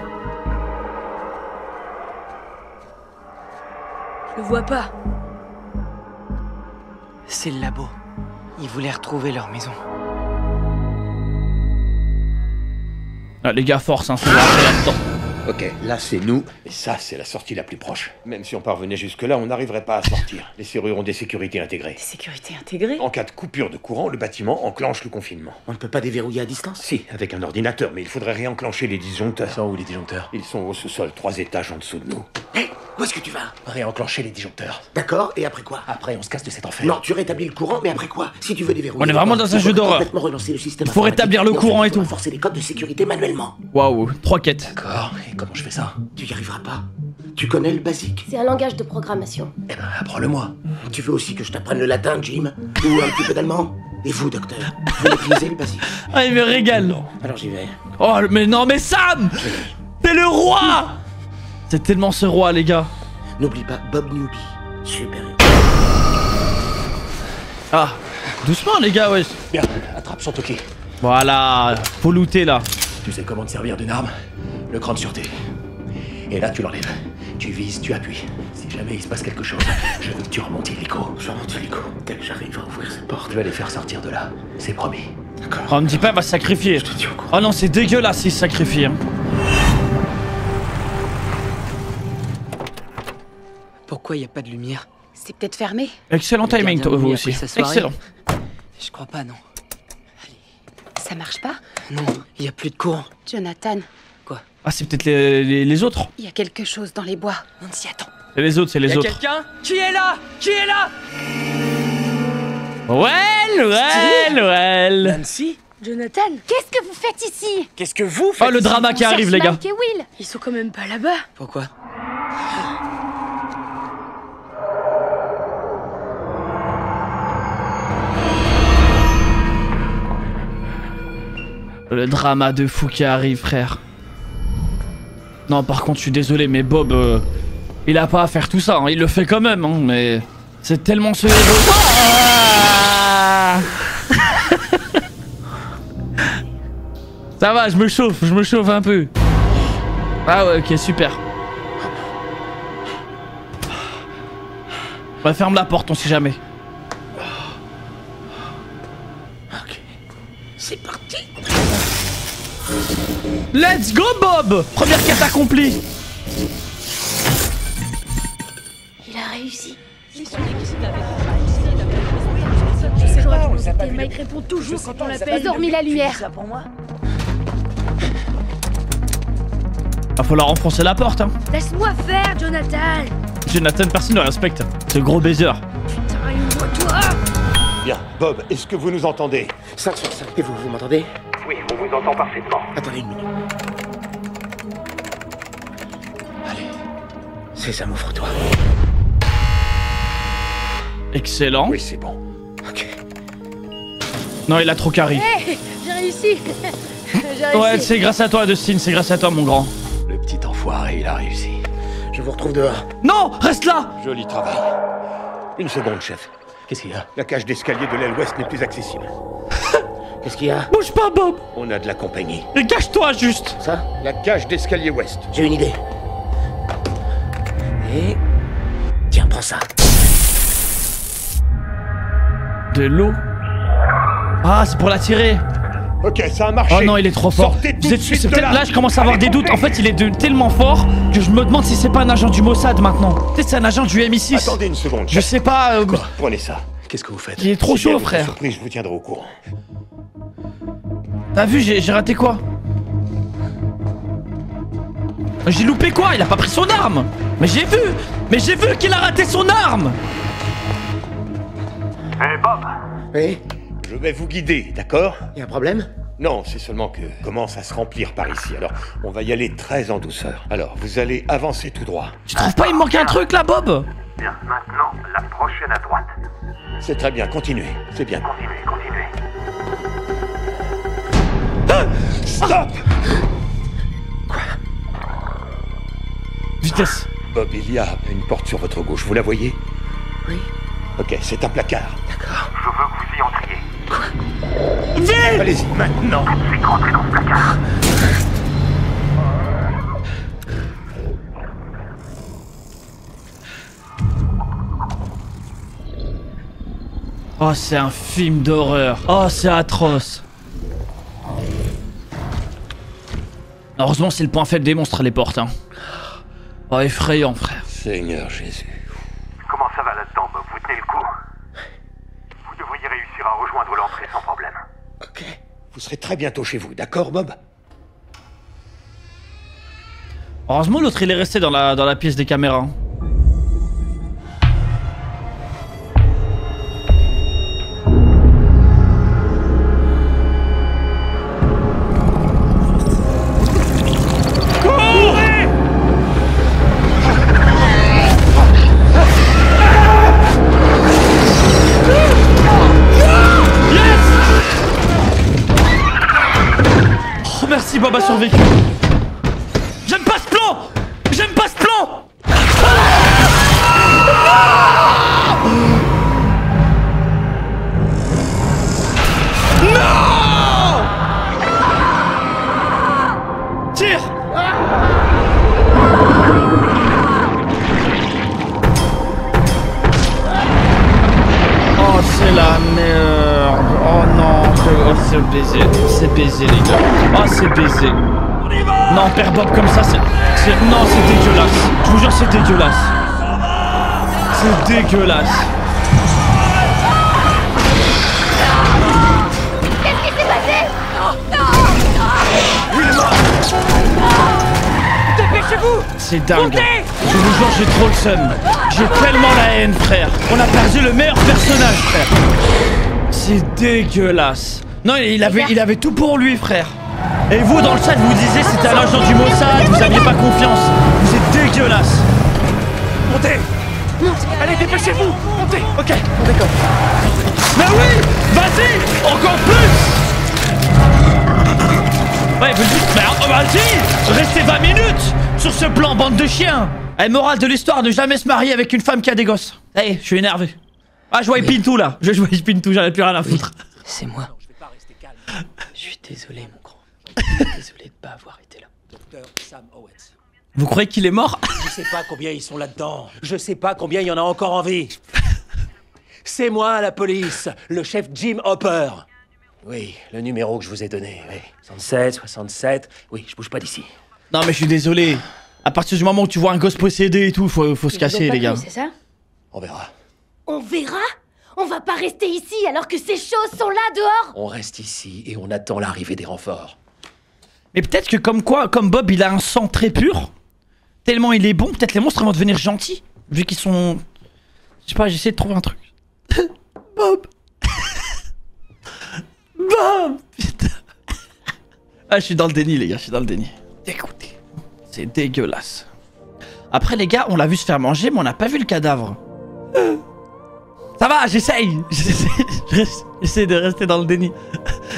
Je le vois pas. C'est le labo. Ils voulaient retrouver leur maison. Ah, les gars, force, hein, c'est là-dedans. Ok, là c'est nous, et ça c'est la sortie la plus proche. Même si on parvenait jusque-là, on n'arriverait pas à sortir. Les serrures ont des sécurités intégrées. Sécurité intégrée? En cas de coupure de courant, le bâtiment enclenche le confinement. On ne peut pas déverrouiller à distance? Si, avec un ordinateur, mais il faudrait réenclencher les disjoncteurs. Ils sont où les disjoncteurs? Ils sont au sous-sol, 3 étages en dessous de nous. Hé, où est-ce que tu vas? Réenclencher les disjoncteurs. D'accord, et après quoi? Après, on se casse de cet enfer. Non, tu rétablis le courant, mais après quoi? Si tu veux déverrouiller... On est vraiment dans un jeu d'horreur. Complètement relancer le système. Il faut rétablir le courant et tout. Forcer les codes de sécurité manuellement. Waouh, 3 quêtes. D'accord, et comment je fais ça? Tu y arriveras pas. Tu connais le basique? C'est un langage de programmation. Eh ben, apprends-le-moi. Tu veux aussi que je t'apprenne le latin, Jim? Ou un petit peu d'allemand? Et vous, docteur? Vous maîtrisez le basique? Ah, il me régale. Alors j'y vais. Oh, mais non, mais Sam! T'es le roi! C'est tellement ce roi, les gars. N'oublie pas Bob Newby. Super. Ah, doucement, les gars, ouais. Bien, attrape son toki. Voilà, faut looter, là. Tu sais comment te servir d'une arme? Le cran de sûreté. Et là, tu l'enlèves. Tu vises, tu appuies. Si jamais il se passe quelque chose, je veux que tu remontes illico. Je remonte illico. Dès que j'arrive à ouvrir cette porte. Je vais les faire sortir de là. C'est promis. D'accord. Oh, me dis pas, elle va se sacrifier. Oh non, c'est dégueulasse, il se sacrifie. Hein. Pourquoi il n'y a pas de lumière? C'est peut-être fermé. Excellent timing, toi, vous aussi. Excellent. Je crois pas, non. Ça marche pas? Non, il y a plus de courant. Jonathan, Ah, c'est peut-être les autres. il y a quelque chose dans les bois. Nancy, attends. C'est les autres, c'est les autres. Quelqu'un? Qui est là? Qui est là? Well. Nancy? Jonathan, Qu'est-ce que vous faites ici? Qu'est-ce que vous faites? Oh, le drama qui arrive, Cherche les gars. Mike et Will. ils sont quand même pas là-bas. Pourquoi? Le drama de fou qui arrive, frère. Non, par contre, je suis désolé, mais Bob, il a pas à faire tout ça. Hein. Il le fait quand même, hein, mais c'est tellement ce héros. Ah Ça va, je me chauffe un peu. Ah ouais, ok, super. Bah, ferme la porte, on sait jamais. Ok. C'est parti. Let's go, Bob! Première quête accomplie. Il a réussi. Mike répond toujours quand on J'ai l'appelle. dormi la lumière. Ça pour moi? Va falloir enfoncer la porte, hein. Laisse-moi faire, Jonathan. Jonathan, personne ne le respecte. Ce gros baiser. Putain, toi. Bien, Bob, est-ce que vous nous entendez? 5 sur 5. Et vous m'entendez? Oui, on vous entend parfaitement. Attendez une minute. Allez. C'est ça, ouvre-toi. Excellent. Oui, c'est bon. Ok. Non, il a trop carré. Hé, j'ai réussi. J'ai réussi. Ouais, c'est grâce à toi, Dustin, c'est grâce à toi, mon grand. Le petit enfoiré, il a réussi. Je vous retrouve dehors. Non, reste là. Joli travail. Une seconde, chef. Qu'est-ce qu'il y a? La cage d'escalier de l'aile ouest n'est plus accessible. Qu'est-ce qu'il y a? Bouge pas, Bob. On a de la compagnie. Et cache-toi, juste. Ça? La cage d'escalier ouest. J'ai une idée. Et... Prends ça. De l'eau. Ah, c'est pour la tirer. Ok, ça a marché. Oh non, il est trop fort. Sortez tout Vous de êtes sûr, suite c'est de peut-être là, je commence à avoir Allez, des doutes. En fait, il est tellement fort que je me demande si c'est pas un agent du Mossad maintenant. Peut-être c'est un agent du MI6. Attendez une seconde. Je sais pas. Prenez ça. Qu'est-ce que vous faites? Il est trop Si bien chaud, vous êtes frère. surpris, je vous tiendrai au courant. T'as vu, j'ai raté quoi? J'ai loupé quoi? Il a pas pris son arme. Mais j'ai vu qu'il a raté son arme. Hé Bob. Oui? Je vais vous guider, d'accord? Y a un problème? Non, c'est seulement que commence à se remplir par ici. Alors, on va y aller très en douceur. Alors, vous allez avancer tout droit. Tu trouves pas il me manque un truc là, Bob? Bien, maintenant, la prochaine à droite. C'est très bien, continuez. C'est bien. Continuez. Stop! Vitesse. Bob, il y a une porte sur votre gauche, vous la voyez? Oui. Ok, c'est un placard. D'accord. Je veux que vous y entriez. Vite! Allez-y, maintenant. Tout de suite, rentrez dans ce placard. Oh, c'est un film d'horreur. Oh, c'est atroce. Heureusement, c'est le point faible des monstres, les portes. Hein. Oh, effrayant, frère. Seigneur Jésus. Comment ça va là-dedans, Bob? Vous tenez le coup? Vous devriez réussir à rejoindre l'entrée sans problème. Ok. Vous serez très bientôt chez vous, d'accord, Bob? Heureusement, l'autre, il est resté dans la pièce des caméras. Merci Bob a survécu. J'aime pas ce plan. J'aime pas ce plan. Non. Tire. Oh c'est la merde. Oh non. Oh, c'est baisé. C'est baisé les gars. Oh c'est baisé. Non, père Bob comme ça, non, c'est dégueulasse. Je vous jure, c'est dégueulasse. C'est dégueulasse. Qu'est-ce qui s'est passé? Dépêchez-vous! C'est dingue. Montez! Je vous jure, j'ai trop le seum. J'ai tellement la haine, frère. On a perdu le meilleur personnage, frère. C'est dégueulasse. Non, il avait tout pour lui, frère. Et vous, dans le chat, vous disiez c'était un agent du Mossad, vous aviez pas confiance. Vous êtes dégueulasse. Montez! Allez, dépêchez-vous! Montez! Ok, d'accord. Mais oui! Vas-y! Encore plus! Ouais, vous dites, mais vas-y! Restez 20 minutes sur ce plan, bande de chiens! Eh, morale de l'histoire, ne jamais se marier avec une femme qui a des gosses. Allez, je suis énervé. Ah, je vois Pintou là. Je vois Pintou, j'en ai plus rien à foutre. C'est moi. Je suis désolé, mon grand. Désolé de pas avoir été là. Docteur Sam Owens. Vous croyez qu'il est mort? Je sais pas combien ils sont là-dedans. Je sais pas combien il y en a encore en vie. C'est moi, la police, le chef Jim Hopper. Oui, le numéro que je vous ai donné, oui. 67, 67. Oui, je bouge pas d'ici. Non, mais je suis désolé. À partir du moment où tu vois un gosse possédé et tout, faut se casser, les gars. C'est ça? On verra. On verra? On va pas rester ici alors que ces choses sont là dehors? On reste ici et on attend l'arrivée des renforts. Mais peut-être que comme Bob, il a un sang très pur. Tellement il est bon, peut-être les monstres vont devenir gentils. Vu qu'ils sont... Je sais pas, j'essaie de trouver un truc. Bob. Bob. Putain. Ah, je suis dans le déni, les gars, je suis dans le déni. Écoutez, c'est dégueulasse. Après, les gars, on l'a vu se faire manger, mais on n'a pas vu le cadavre. Ça va, j'essaye. J'essaie de rester dans le déni.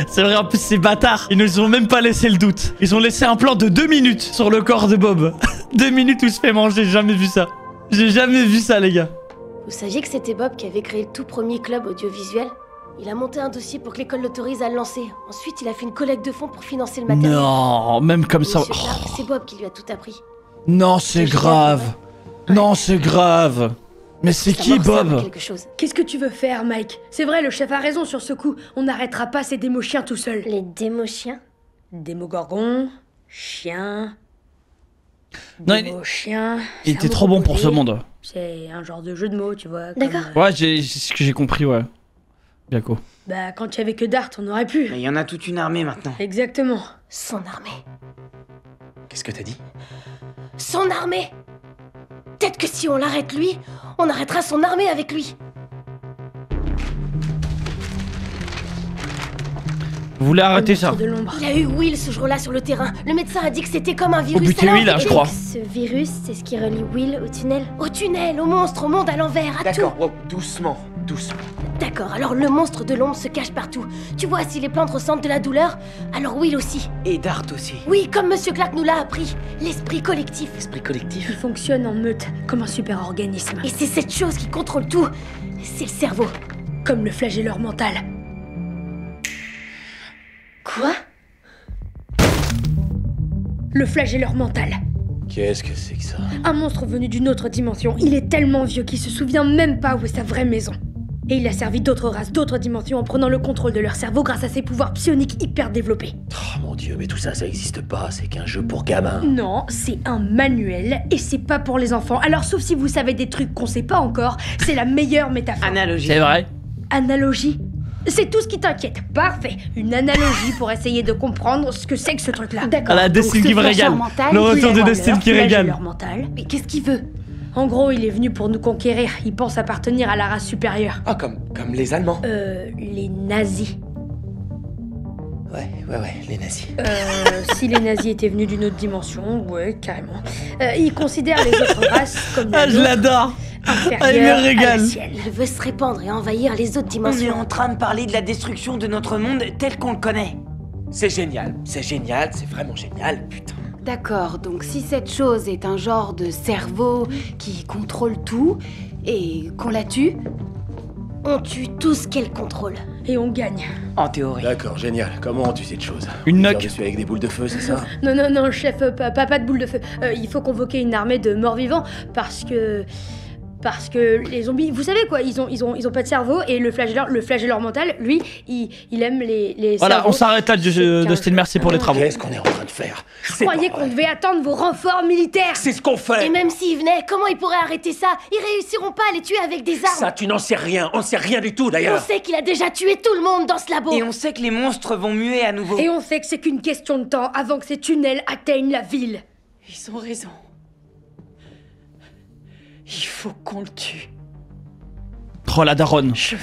C'est vrai, en plus, ces bâtards, ils nous ont même pas laissé le doute. Ils ont laissé un plan de 2 minutes sur le corps de Bob. 2 minutes où il se fait manger, j'ai jamais vu ça. J'ai jamais vu ça, les gars. Vous saviez que c'était Bob qui avait créé le tout premier club audiovisuel? Il a monté un dossier pour que l'école l'autorise à le lancer. Ensuite, il a fait une collecte de fonds pour financer le matériel. Non, même comme ça... Monsieur Clark, c'est Bob qui lui a tout appris. Non, c'est grave. Non, c'est grave. Mais c'est Ça qui, me ressemble Bob? quelque chose. Qu'est-ce que tu veux faire, Mike? C'est vrai, le chef a raison sur ce coup. On n'arrêtera pas ces démo-chiens tout seuls. Les démo-chiens? Démo-gorgon, chien... Non, Démo-chien... il était trop bon pour ce monde. C'est un genre de jeu de mots, tu vois. D'accord. Ouais, c'est ce que j'ai compris, ouais. Jaco. Bah, quand il y avait que Dart, on aurait pu. Mais il y en a toute une armée maintenant. Exactement. Son armée. Qu'est-ce que t'as dit? Son armée! Peut-être que si on l'arrête lui, on arrêtera son armée avec lui. Vous voulez arrêter ça? Il a eu Will ce jour-là sur le terrain. Le médecin a dit que c'était comme un virus. Oh, buter alors Will, là, je crois. Ce virus, c'est ce qui relie Will au tunnel. Au tunnel, au monstre, au monde à l'envers, à tout. D'accord, wow, doucement, doucement. D'accord, alors le monstre de l'ombre se cache partout. Tu vois, si les plantes ressentent de la douleur, alors Will aussi. Et Dart aussi. Oui, comme Monsieur Clark nous l'a appris. L'esprit collectif. Esprit collectif. Il fonctionne en meute, comme un super organisme. Et c'est cette chose qui contrôle tout. C'est le cerveau. Comme le flagelleur mental. Quoi? Le flagelleur mental. Qu'est-ce que c'est que ça? Un monstre venu d'une autre dimension. Il est tellement vieux qu'il se souvient même pas où est sa vraie maison. Et il a servi d'autres races, d'autres dimensions en prenant le contrôle de leur cerveau grâce à ses pouvoirs psioniques hyper développés. Oh mon dieu, mais tout ça, ça existe pas, c'est qu'un jeu pour gamins. Non, c'est un manuel et c'est pas pour les enfants. Alors sauf si vous savez des trucs qu'on sait pas encore, c'est la meilleure métaphore. Analogie. C'est vrai. Analogie? C'est tout ce qui t'inquiète. Parfait. Une analogie pour essayer de comprendre ce que c'est que ce truc-là. Ah, la Destin qui me régale. Le retour de Destin qui régale. Mental. Mais qu'est-ce qu'il veut? En gros, il est venu pour nous conquérir. Il pense appartenir à la race supérieure. Ah, comme les Allemands. Les nazis. Ouais, les nazis. Si les nazis étaient venus d'une autre dimension, ouais, carrément. Il considère les autres races comme Ah, je l'adore. Ah, il me régale. Il veut se répandre et envahir les autres On est dimensions. en train de parler de la destruction de notre monde tel qu'on le connaît. C'est génial, c'est vraiment génial, putain. D'accord, donc si cette chose est un genre de cerveau qui contrôle tout et qu'on la tue, on tue tout ce qu'elle contrôle. Et on gagne. En théorie. D'accord, génial. Comment on tue cette chose? Une knock. Je suis avec des boules de feu, c'est ça? Non, chef, pas de boule de feu. Il faut convoquer une armée de morts-vivants parce que les zombies, vous savez quoi, ils ont pas de cerveau et le flagelleur mental, lui, il aime les Voilà, cerveaux. on s'arrête là, Dustin, merci pour les travaux. Qu'est-ce qu'on est en train de faire? Je croyais qu'on devait attendre vos renforts militaires. C'est ce qu'on fait. Et même s'ils venaient, comment ils pourraient arrêter ça? Ils réussiront pas à les tuer avec des armes. Ça, tu n'en sais rien. On sait rien du tout, On d'ailleurs. sait qu'il a déjà tué tout le monde dans ce labo. Et on sait que les monstres vont muer à nouveau. Et on sait que c'est qu'une question de temps avant que ces tunnels atteignent la ville. ils ont raison. Il faut qu'on le tue. Oh, la daronne. Je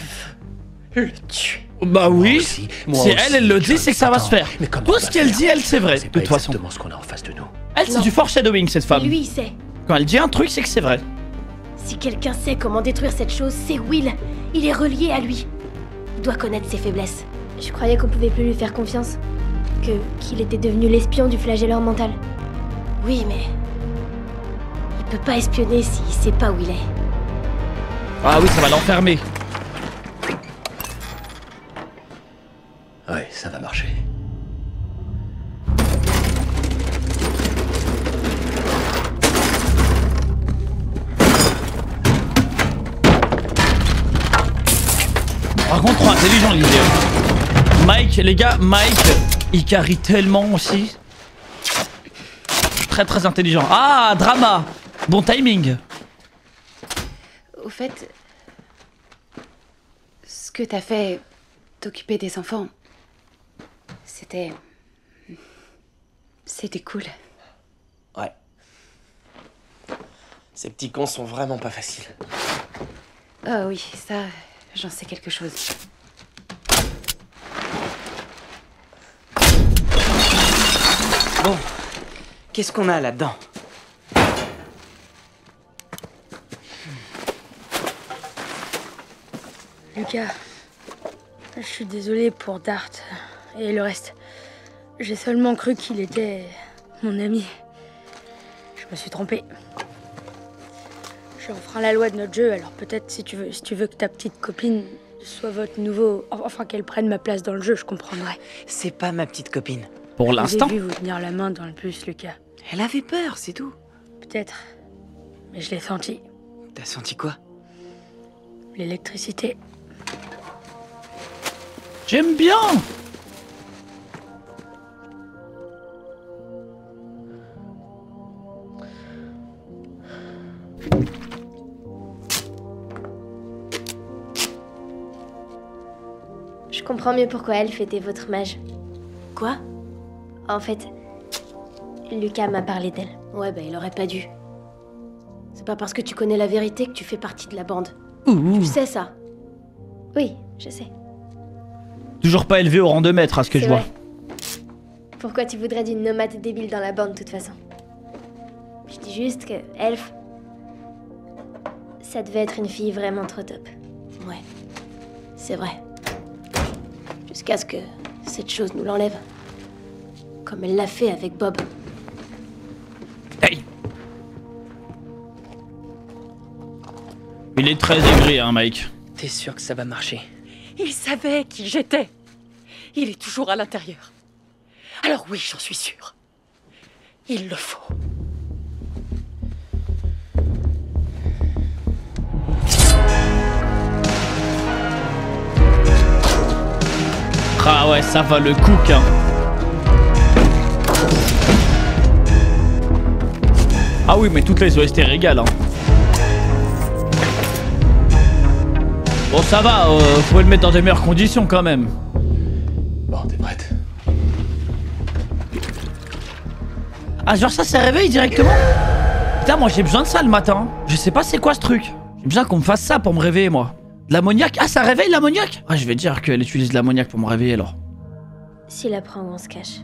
veux le tuer. Bah oui, Moi si aussi, elle le dit, c'est que ça va se faire. Mais comment Tout on ce va qu'elle faire? dit, elle, c'est vrai, de C'est pas toute façon. exactement ce qu'on a en face de nous. Elle, c'est Non. du foreshadowing, cette femme. Et lui, il sait. Quand elle dit un truc, c'est que c'est vrai. Si quelqu'un sait comment détruire cette chose, c'est Will. Il est relié à lui. Il doit connaître ses faiblesses. Je croyais qu'on pouvait plus lui faire confiance. Qu'il était devenu l'espion du flagelleur mental. Oui, mais... il peut pas espionner s'il sait pas où il est. Ah oui, ça va l'enfermer. Ouais, ça va marcher. Par contre, trop intelligent, l'idée. Mike, les gars, Mike, il carry tellement aussi. Très très intelligent. Ah, drama. Bon timing. Au fait, ce que t'as fait, t'occuper des enfants, c'était cool. Ouais. Ces petits cons sont vraiment pas faciles. Ah oui, ça, j'en sais quelque chose. Bon, qu'est-ce qu'on a là-dedans? Lucas, je suis désolée pour Dart et le reste. J'ai seulement cru qu'il était mon ami. Je me suis trompée. J'ai enfreint la loi de notre jeu, alors peut-être si tu veux que ta petite copine soit votre nouveau... Enfin, qu'elle prenne ma place dans le jeu, je comprendrai. C'est pas ma petite copine. Pour l'instant. J'ai vu vous tenir la main dans le bus, Lucas. Elle avait peur, c'est tout. Peut-être. Mais je l'ai senti. T'as senti quoi? l'électricité. J'aime bien. Je comprends mieux pourquoi Elf était votre mage. Quoi? En fait, Lucas m'a parlé d'elle. Ouais, bah il aurait pas dû. C'est pas parce que tu connais la vérité que tu fais partie de la bande. Ouh. Tu sais ça? Oui, je sais. Toujours pas élevé au rang de maître, à ce que C'est je vois. vrai. Pourquoi tu voudrais d'une nomade débile dans la bande, de toute façon? Je dis juste que Elf... Ça devait être une fille vraiment trop top. Ouais, c'est vrai. Jusqu'à ce que cette chose nous l'enlève. Comme elle l'a fait avec Bob. Hey. Il est très aigri, hein, Mike. T'es sûr que ça va marcher? Il savait qui j'étais. Il est toujours à l'intérieur. Alors oui, j'en suis sûre. Il le faut. Ah ouais, ça va le cook, hein. Ah oui, mais toutes les OST régalent, hein. Bon, ça va, vous pouvez le mettre dans des meilleures conditions quand même. Bon, t'es prête? Ah, genre ça réveille directement? Putain, moi j'ai besoin de ça le matin. Je sais pas c'est quoi ce truc. J'ai besoin qu'on me fasse ça pour me réveiller, moi. De l'ammoniac? Ah, ça réveille l'ammoniac? Ah, je vais dire qu'elle utilise de l'ammoniac pour me réveiller alors. S'il apprend où on se cache,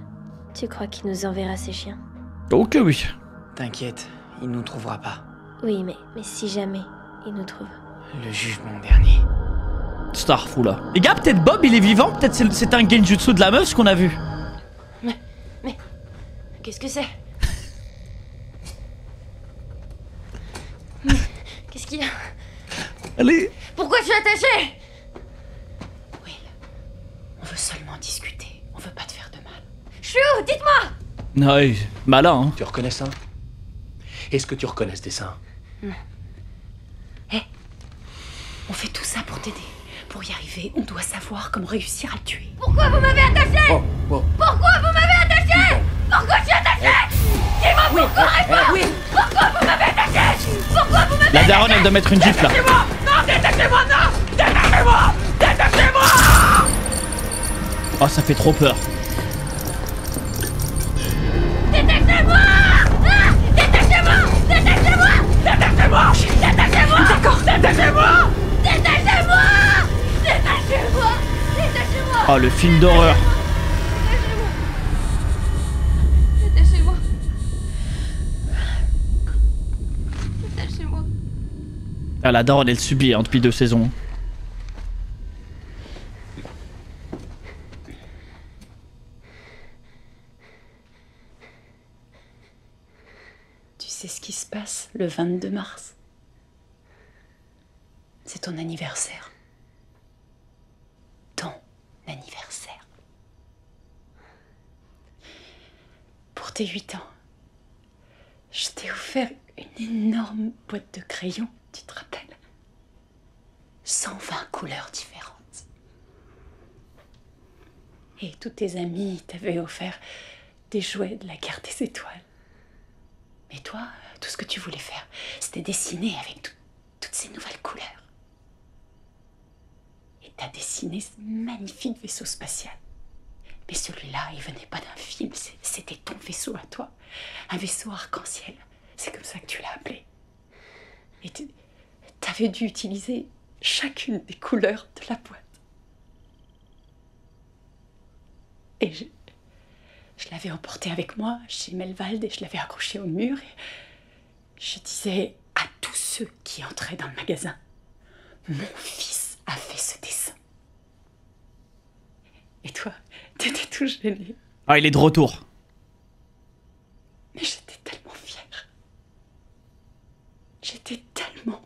tu crois qu'il nous enverra ses chiens? Ok, oui. T'inquiète, il nous trouvera pas. Oui, mais si jamais il nous trouve. Le jugement dernier. Star fou là. Les gars, peut-être Bob il est vivant, peut-être c'est un genjutsu de la meuf ce qu'on a vu. Mais qu'est-ce que c'est? Qu'est-ce qu'il y a? Allez. Pourquoi tu es attaché? Will, on veut seulement discuter. On veut pas te faire de mal. Chou, dites-moi! Ouais, malin, hein. Tu reconnais ça? Est-ce que tu reconnais ce dessin? On fait tout ça pour t'aider. Pour y arriver, on doit savoir comment réussir à le tuer. Pourquoi vous m'avez attaché? Pourquoi vous m'avez attaché? Pourquoi je suis attaché? Dis-moi pourquoi, réponds! Pourquoi vous m'avez attaché? Pourquoi vous m'avez La daronne elle doit mettre une gifle là. Détachez-moi! Non, détachez-moi, non! Détachez-moi! Détachez-moi! Oh, ça fait trop peur. Détachez-moi! Ah! Détachez-moi! Détachez-moi! Détachez-moi! Détachez-moi! D'accord, détachez-moi! Détachez-moi! Détachez-moi! Détachez-moi! Oh, le film d'horreur. Détachez-moi! Détachez-moi! Ah, la daronne elle subit hein, depuis 2 saisons. Tu sais ce qui se passe le 22 mars? C'est ton anniversaire. Ton anniversaire. Pour tes 8 ans, je t'ai offert une énorme boîte de crayons, tu te rappelles? 120 couleurs différentes. Et tous tes amis t'avaient offert des jouets de la guerre des étoiles. Mais toi, tout ce que tu voulais faire, c'était dessiner avec toutes ces nouvelles couleurs. Et t'as dessiné ce magnifique vaisseau spatial. Mais celui-là, il venait pas d'un film, c'était ton vaisseau à toi. Un vaisseau arc-en-ciel. C'est comme ça que tu l'as appelé. Et t'avais dû utiliser chacune des couleurs de la boîte. Et je l'avais emporté avec moi chez Melvald et je l'avais accroché au mur et je disais à tous ceux qui entraient dans le magasin, mon fils a fait ce dessin. Et toi, t'étais tout gêné. Ah, il est de retour. Mais j'étais tellement fière. J'étais tellement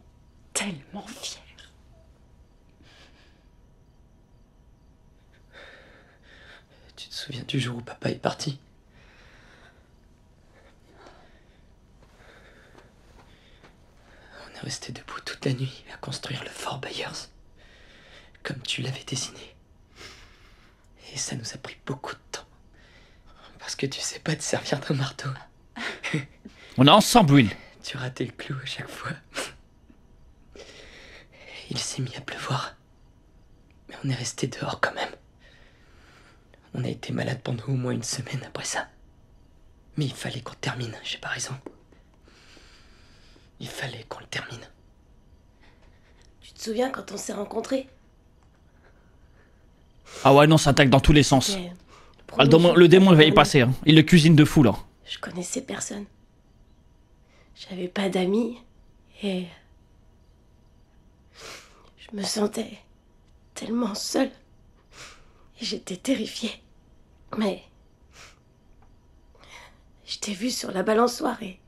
fière. Tu te souviens du jour où papa est parti? On est resté debout toute la nuit à construire le Fort Byers, comme tu l'avais dessiné. Et ça nous a pris beaucoup de temps. Parce que tu sais pas te servir d'un marteau. On est ensemble, Will. Tu ratais le clou à chaque fois. Il s'est mis à pleuvoir. Mais on est resté dehors quand même. On a été malade pendant au moins une semaine après ça. Mais il fallait qu'on termine, j'ai pas raison. Il fallait qu'on le termine. Tu te souviens quand on s'est rencontrés? Ah ouais, non, ça attaque dans tous les sens. Ah, le démon, il va y passer. Hein. Il le cuisine de fou, là. Je connaissais personne. J'avais pas d'amis et... je me sentais tellement seule. Et j'étais terrifiée. Mais... je t'ai vu sur la balançoire et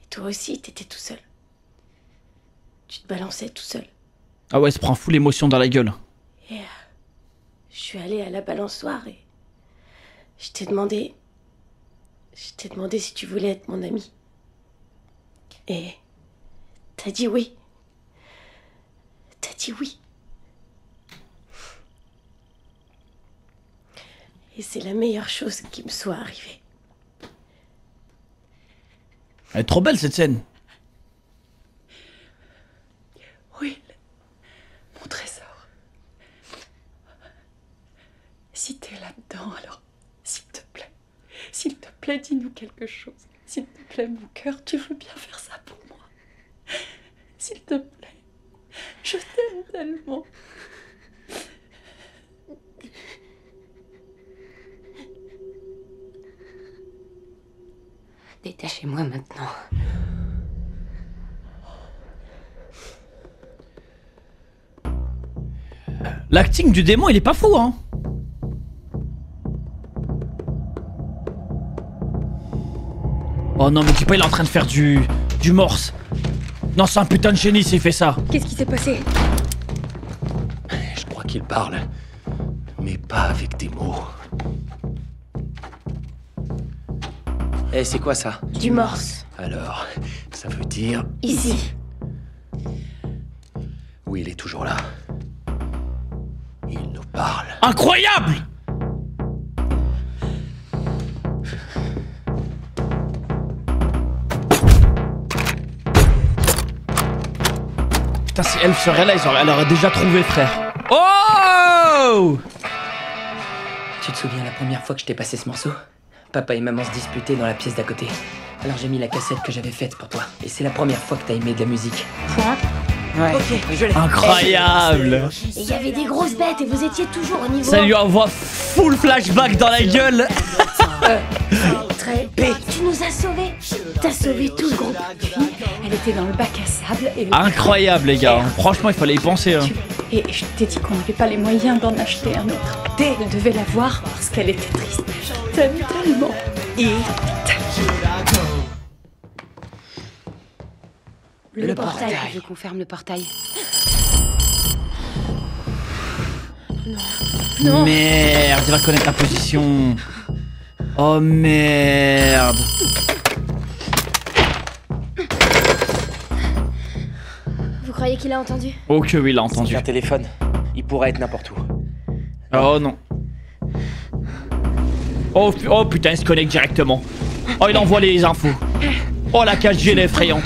toi aussi, t'étais tout seul. Tu te balançais tout seul. Ah ouais, il se prend fou l'émotion dans la gueule. Et je suis allée à la balançoire et je t'ai demandé si tu voulais être mon ami. Et t'as dit oui. T'as dit oui. Et c'est la meilleure chose qui me soit arrivée. Elle est trop belle cette scène. Will, mon trésor. Si t'es là-dedans, alors, s'il te plaît, dis-nous quelque chose. S'il te plaît, mon cœur, tu veux bien faire ça pour moi. S'il te plaît, je t'aime tellement. Détachez-moi maintenant. L'acting du démon, il est pas fou, hein. Oh non, mais dis pas, il est en train de faire du morse. Non, c'est un putain de génie s'il fait ça. Qu'est-ce qui s'est passé? Je crois qu'il parle, mais pas avec des mots. Eh, c'est quoi ça? Du morse. Alors, ça veut dire... Ici. Oui, il est toujours là. Il nous parle. Incroyable! Putain, si elle serait là, elle aurait déjà trouvé, frère. Oh! Tu te souviens la première fois que je t'ai passé ce morceau? Papa et maman se disputaient dans la pièce d'à côté. Alors j'ai mis la cassette que j'avais faite pour toi. Et c'est la première fois que t'as aimé de la musique. Point. Ouais, ok, je l'ai. Incroyable! Il y avait des grosses bêtes et vous étiez toujours au niveau... Ça lui envoie full flashback dans la gueule. Très... Tu nous as sauvés. T'as sauvé tout le groupe. Elle était dans le bac à sable et... Incroyable, les gars. Franchement, il fallait y penser. Hein. Et je t'ai dit qu'on n'avait pas les moyens d'en acheter un autre. Elle devait la voir parce qu'elle était triste. Je t'aime tellement. Le portail. Je veux qu'on ferme le portail. Non. Merde, il va connaître la position. Oh merde. Vous croyez qu'il a entendu? Oh que oui, il a entendu. C'est un téléphone. Il pourrait être n'importe où. Oh non. Oh putain, il se connecte directement. Oh, il envoie les infos. Oh, la 4G, elle est effrayante.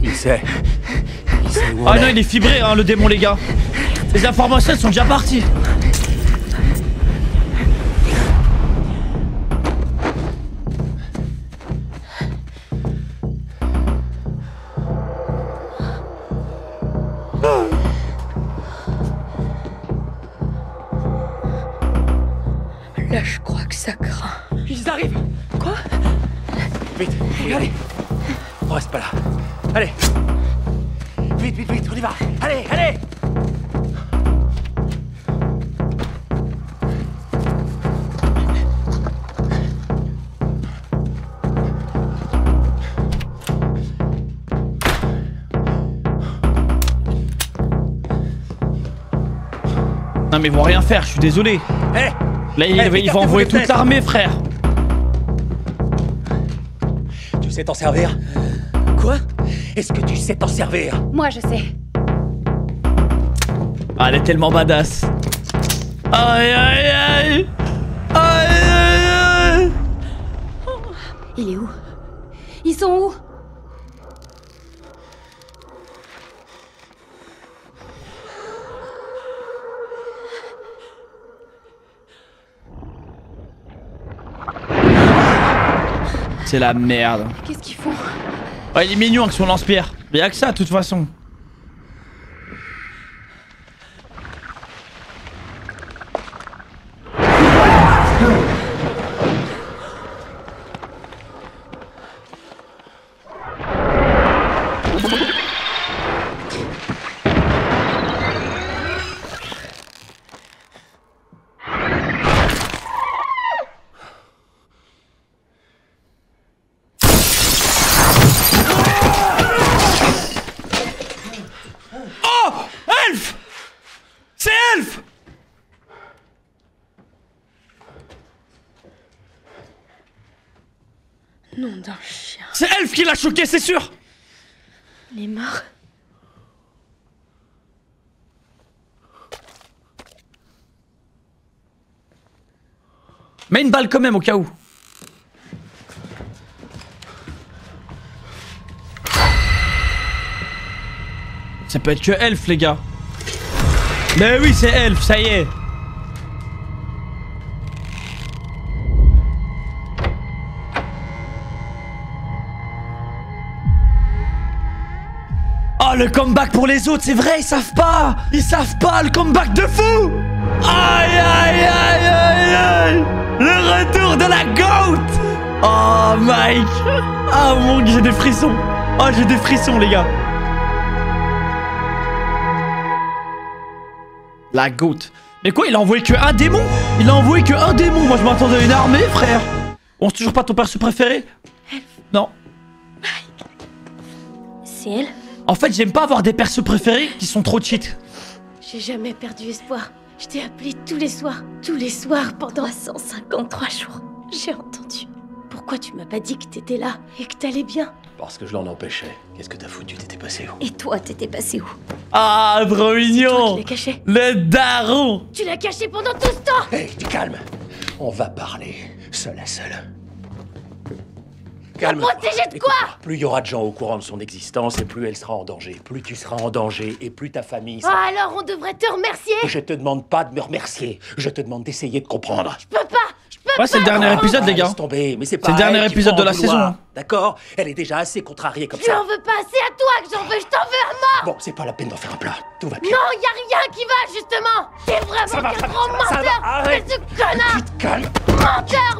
Il sait où on Ah est. non, il est fibré, hein, le démon, les gars. Les informations, elles sont déjà parties. Là, je crois que ça craint. Ils arrivent. Quoi? Vite, allez. On reste pas là. Allez. Vite, vite, vite, on y va. Allez, allez. Non mais ils vont rien faire, je suis désolé. Hé! Là, il va envoyer toute l'armée, frère. Tu sais t'en servir? Quoi? Est-ce que tu sais t'en servir? Moi, je sais. Ah, elle est tellement badass. Aïe, aïe, aïe. Aïe, aïe, aïe. Il est où? Ils sont où? C'est la merde. Qu'est-ce qu'ils font? Ouais, il est mignon avec son lance-pierre. Mais y'a que ça, de toute façon. Nom d'un chien. C'est Elf qui l'a choqué, c'est sûr. Il est mort. Mets une balle quand même au cas où. Ça peut être que Elf, les gars. Mais oui, c'est Elf, ça y est. Oh, le comeback pour les autres, c'est vrai, ils savent pas. Ils savent pas, le comeback de fou. Aïe, aïe, aïe, aïe, aïe. Le retour de la GOAT. Oh, Mike. Oh, mon Dieu, j'ai des frissons. Oh, j'ai des frissons, les gars. La GOAT. Mais quoi, il a envoyé que un démon? Il a envoyé que un démon. Moi, je m'attendais à une armée, frère. On c'est toujours pas ton perso préféré? Non. C'est elle? En fait, j'aime pas avoir des persos préférés qui sont trop cheat. J'ai jamais perdu espoir. Je t'ai appelé tous les soirs pendant 353 jours. J'ai entendu. Pourquoi tu m'as pas dit que t'étais là et que t'allais bien? Parce que je l'en empêchais. Qu'est-ce que t'as foutu? T'étais passé où? Et toi, t'étais passé où? Ah, trop mignon. Tu l'as caché. Le daron. Tu l'as caché pendant tout ce temps. Hé, hey, tu calmes. On va parler, seul à seul. Calme-toi. Protéger de quoi? Plus il y aura de gens au courant de son existence et plus elle sera en danger. Plus tu seras en danger et plus ta famille sera... Ah, alors on devrait te remercier? Je te demande pas de me remercier. Je te demande d'essayer de comprendre. Je peux pas. Ouais, c'est le dernier épisode, les gars. Laisse tomber, mais c'est le dernier épisode de la saison. Hein. D'accord? Elle est déjà assez contrariée comme Je ça. n'en veux pas, c'est à toi que j'en veux, je t'en veux à mort. Bon, c'est pas la peine d'en faire un plat. Tout va bien. Non, y a rien qui va, justement. T'es vraiment quel grand menteur. Arrête. Mais ce connard. Tu te calmes. Menteur.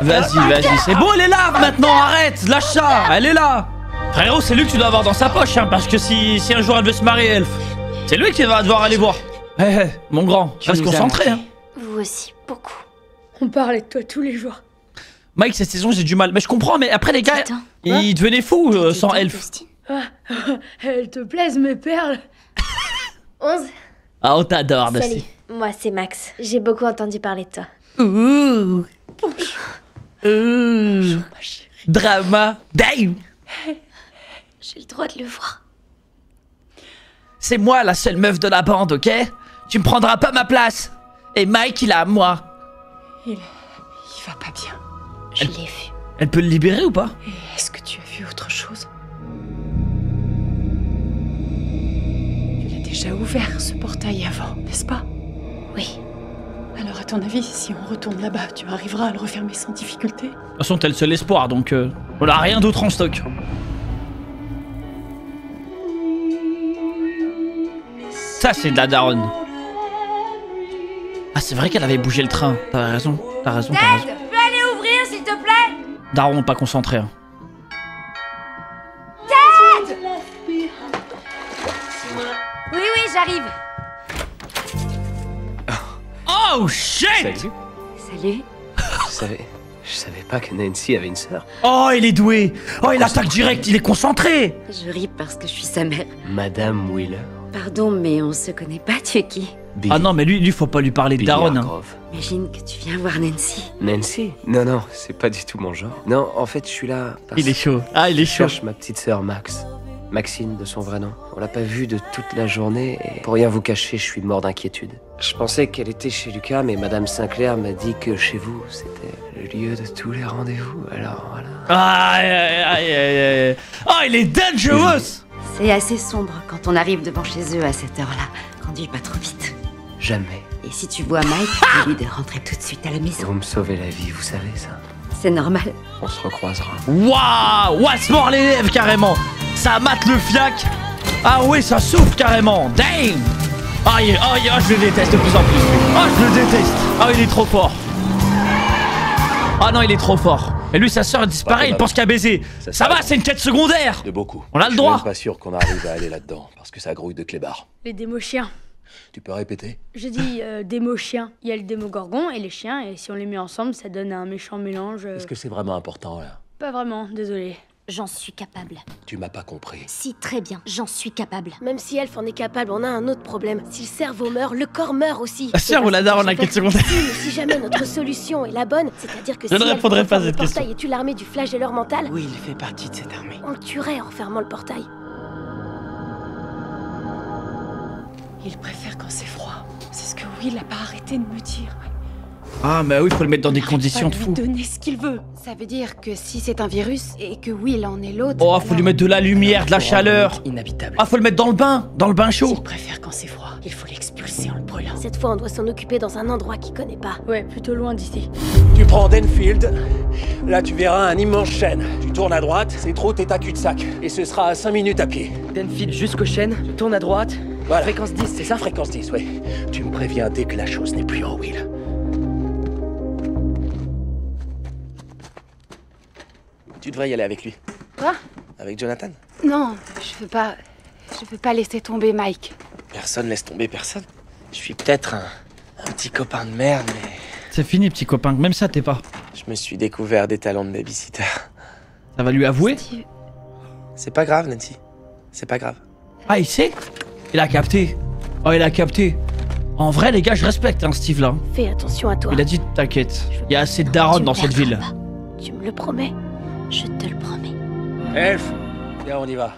Vas-y, c'est bon, elle est là maintenant, arrête, lâche ça, elle est là. Frérot, c'est lui que tu dois avoir dans sa poche, hein, parce que si un jour elle veut se marier, Elf, c'est lui qui va devoir aller voir. Hé, mon grand, reste concentré. Hein. Vous aussi, beaucoup. On parlait de toi tous les jours. Mike, cette saison, j'ai du mal. Mais je comprends, mais après, les gars, ils devenaient fous sans Elf. Ah, elles te plaisent, mes perles. 11. Ah, on t'adore, Salut, Dusty. moi c'est Max. J'ai beaucoup entendu parler de toi. Ouh. Bonjour, ma chérie. Drama. Damn. J'ai le droit de le voir. C'est moi la seule meuf de la bande, ok? Tu me prendras pas ma place. Et Mike, il est à moi. Il va pas bien. Je l'ai vu. Elle peut le libérer ou pas? Et est-ce que tu as vu autre chose? Il a déjà ouvert ce portail avant, n'est-ce pas? Oui. Alors à ton avis, si on retourne là-bas, tu arriveras à le refermer sans difficulté? De toute façon, t'es le seul espoir, donc on a rien d'autre en stock. Ça, c'est de la daronne. Ah, c'est vrai qu'elle avait bougé le train. T'as raison, t'as raison, t'as raison. Ted, peux aller ouvrir, s'il te plaît? Daron, pas concentré. Hein. Ted! Oui, j'arrive. Oh, shit! Salut. Je savais pas que Nancy avait une sœur. Oh, il est doué. Oh, il attaque direct, il est concentré. Je ris parce que je suis sa mère. Madame Wheeler. Pardon, mais on se connaît pas, tu es qui? Ah non, mais lui, faut pas lui parler de Daron. Hein. Imagine que tu viens voir Nancy. Nancy? Non, c'est pas du tout mon genre. Non, en fait, je suis là parce Il est chaud. Ah, il est je chaud. cherche ma petite sœur Max. Maxine, de son vrai nom. On l'a pas vue de toute la journée et pour rien vous cacher, je suis mort d'inquiétude. Je pensais qu'elle était chez Lucas, mais Madame Sinclair m'a dit que chez vous, c'était le lieu de tous les rendez-vous. Alors voilà. Aïe. Oh, il est dangerous. C'est assez sombre quand on arrive devant chez eux à cette heure-là. Conduis pas trop vite. Jamais. Et si tu vois Mike, dis-lui de rentrer tout de suite à la maison. Vous me sauvez la vie, vous savez ça. C'est normal. On se recroisera. Waouh, ouais, se mord les lèvres carrément. Ça mate le fiac. Ah oui, ça souffle carrément. Damn. Je le déteste de plus en plus. Je le déteste. Il est trop fort. Non, il est trop fort. Et lui, sa sœur disparaît, il pense qu'à baiser. Ça va, c'est une quête secondaire. De beaucoup. On a le droit. Je suis même pas sûr qu'on arrive à aller là-dedans, parce que ça grouille de clébards. Les démos chiens. Tu peux répéter? Je dis démos chiens. Il y a le démo gorgon et les chiens, et si on les met ensemble, ça donne un méchant mélange. Est-ce que c'est vraiment important, là? Pas vraiment, désolé. J'en suis capable. Tu m'as pas compris. Si, très bien, j'en suis capable. Même si Elf en est capable, on a un autre problème. Si le cerveau meurt, le corps meurt aussi. La sœur ou la daronne, la quête secondaire? Si jamais notre solution est la bonne, c'est-à-dire que Je ne répondrai pas à cette question. Le portail et tue l'armée du flagelleur mental. Oui, il fait partie de cette armée. On le tuerait en refermant le portail. Il préfère quand c'est froid. C'est ce que Will n'a pas arrêté de me dire. Ah, mais oui, faut le mettre dans des conditions de Pas fou. lui donner ce qu'il veut. Ça veut dire que si c'est un virus et que Will en est l'autre. Oh, faut lui mettre de la lumière, de la chaleur. Inhabitable. Faut le mettre dans le bain chaud. Il préfère quand c'est froid. Il faut l'expulser en le brûlant. Cette fois, on doit s'en occuper dans un endroit qu'il connaît pas. Ouais, plutôt loin d'ici. Tu prends Denfield, là tu verras un immense chêne. Tu tournes à droite, cette route est à cul-de-sac. Et ce sera à 5 minutes à pied. Denfield jusqu'au chêne, tu tournes à droite. Voilà. Fréquence 10, c'est ça? Fréquence 10, oui. Tu me préviens dès que la chose n'est plus en Will. Tu devrais y aller avec lui. Quoi? Avec Jonathan. Non, je veux pas laisser tomber Mike. Personne laisse tomber personne. Je suis peut-être un petit copain de merde, mais... C'est fini, petit copain. Même ça, t'es pas. Je me suis découvert des talents de babysitter. Ça va lui avouer? C'est pas grave, Nancy. C'est pas grave. Ah, il sait? Il a capté. Oh, il a capté. En vrai, les gars, je respecte, hein, Steve, là. Fais attention à toi. Il a dit, t'inquiète. Il y a assez de daronnes dans cette ville. Tu me le promets? Je te le promets. Elf, viens, on y va.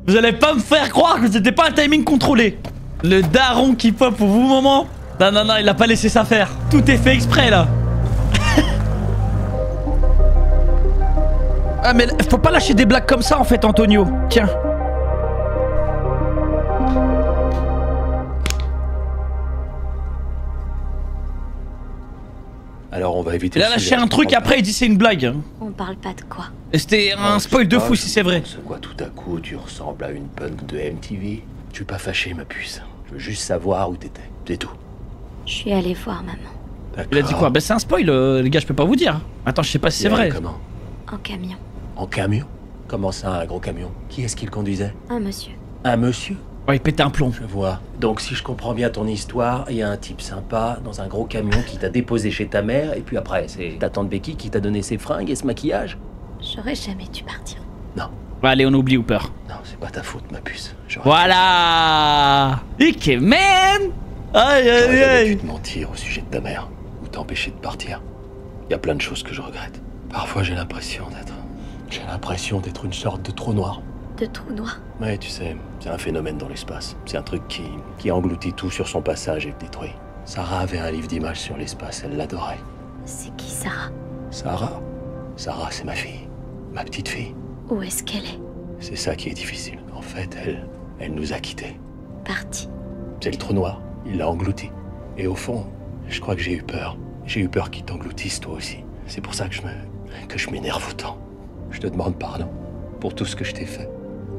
Vous allez pas me faire croire que c'était pas un timing contrôlé. Le daron qui pop au bout moment. Non, il a pas laissé ça faire. Tout est fait exprès, là. Ah, mais faut pas lâcher des blagues comme ça, en fait, Antonio. Tiens. Alors on va éviter. Il a lâché un truc, après il dit c'est une blague. On parle pas de quoi? Et c'était un spoil de fou si c'est vrai. C'est quoi, tout à coup tu ressembles à une punk de MTV? Je suis pas fâché, ma puce. Je veux juste savoir où t'étais. C'est tout. Je suis allée voir maman. Il a dit quoi? Bah c'est un spoil, les gars, je peux pas vous dire. Attends, je sais pas si c'est vrai. Comment? En camion. En camion? Comment ça, un gros camion? Qui est-ce qui le conduisait? Un monsieur. Un monsieur? Ouais, il pétait un plomb. Je vois. Donc si je comprends bien ton histoire, il y a un type sympa dans un gros camion qui t'a déposé chez ta mère, et puis après, c'est ta tante Becky qui t'a donné ses fringues et ce maquillage? J'aurais jamais dû partir. Non. Ouais, allez, on oublie Hooper. Non, c'est pas ta faute, ma puce. Voilà. Ike man. Aïe, aïe, aïe. Dû te mentir au sujet de ta mère, ou t'empêcher de partir. Il y a plein de choses que je regrette. Parfois, j'ai l'impression d'être une sorte de trou noir. De trou noir? Ouais, tu sais, c'est un phénomène dans l'espace. C'est un truc qui engloutit tout sur son passage et le détruit. Sarah avait un livre d'images sur l'espace, elle l'adorait. C'est qui Sarah? Sarah, c'est ma fille. Ma petite fille. Où est-ce qu'elle est? C'est ça qui est difficile. En fait, elle nous a quittés. Partie. C'est le trou noir, il l'a englouti. Et au fond, je crois que j'ai eu peur. J'ai eu peur qu'il t'engloutisse toi aussi. C'est pour ça que je m'énerve autant. Je te demande pardon pour tout ce que je t'ai fait.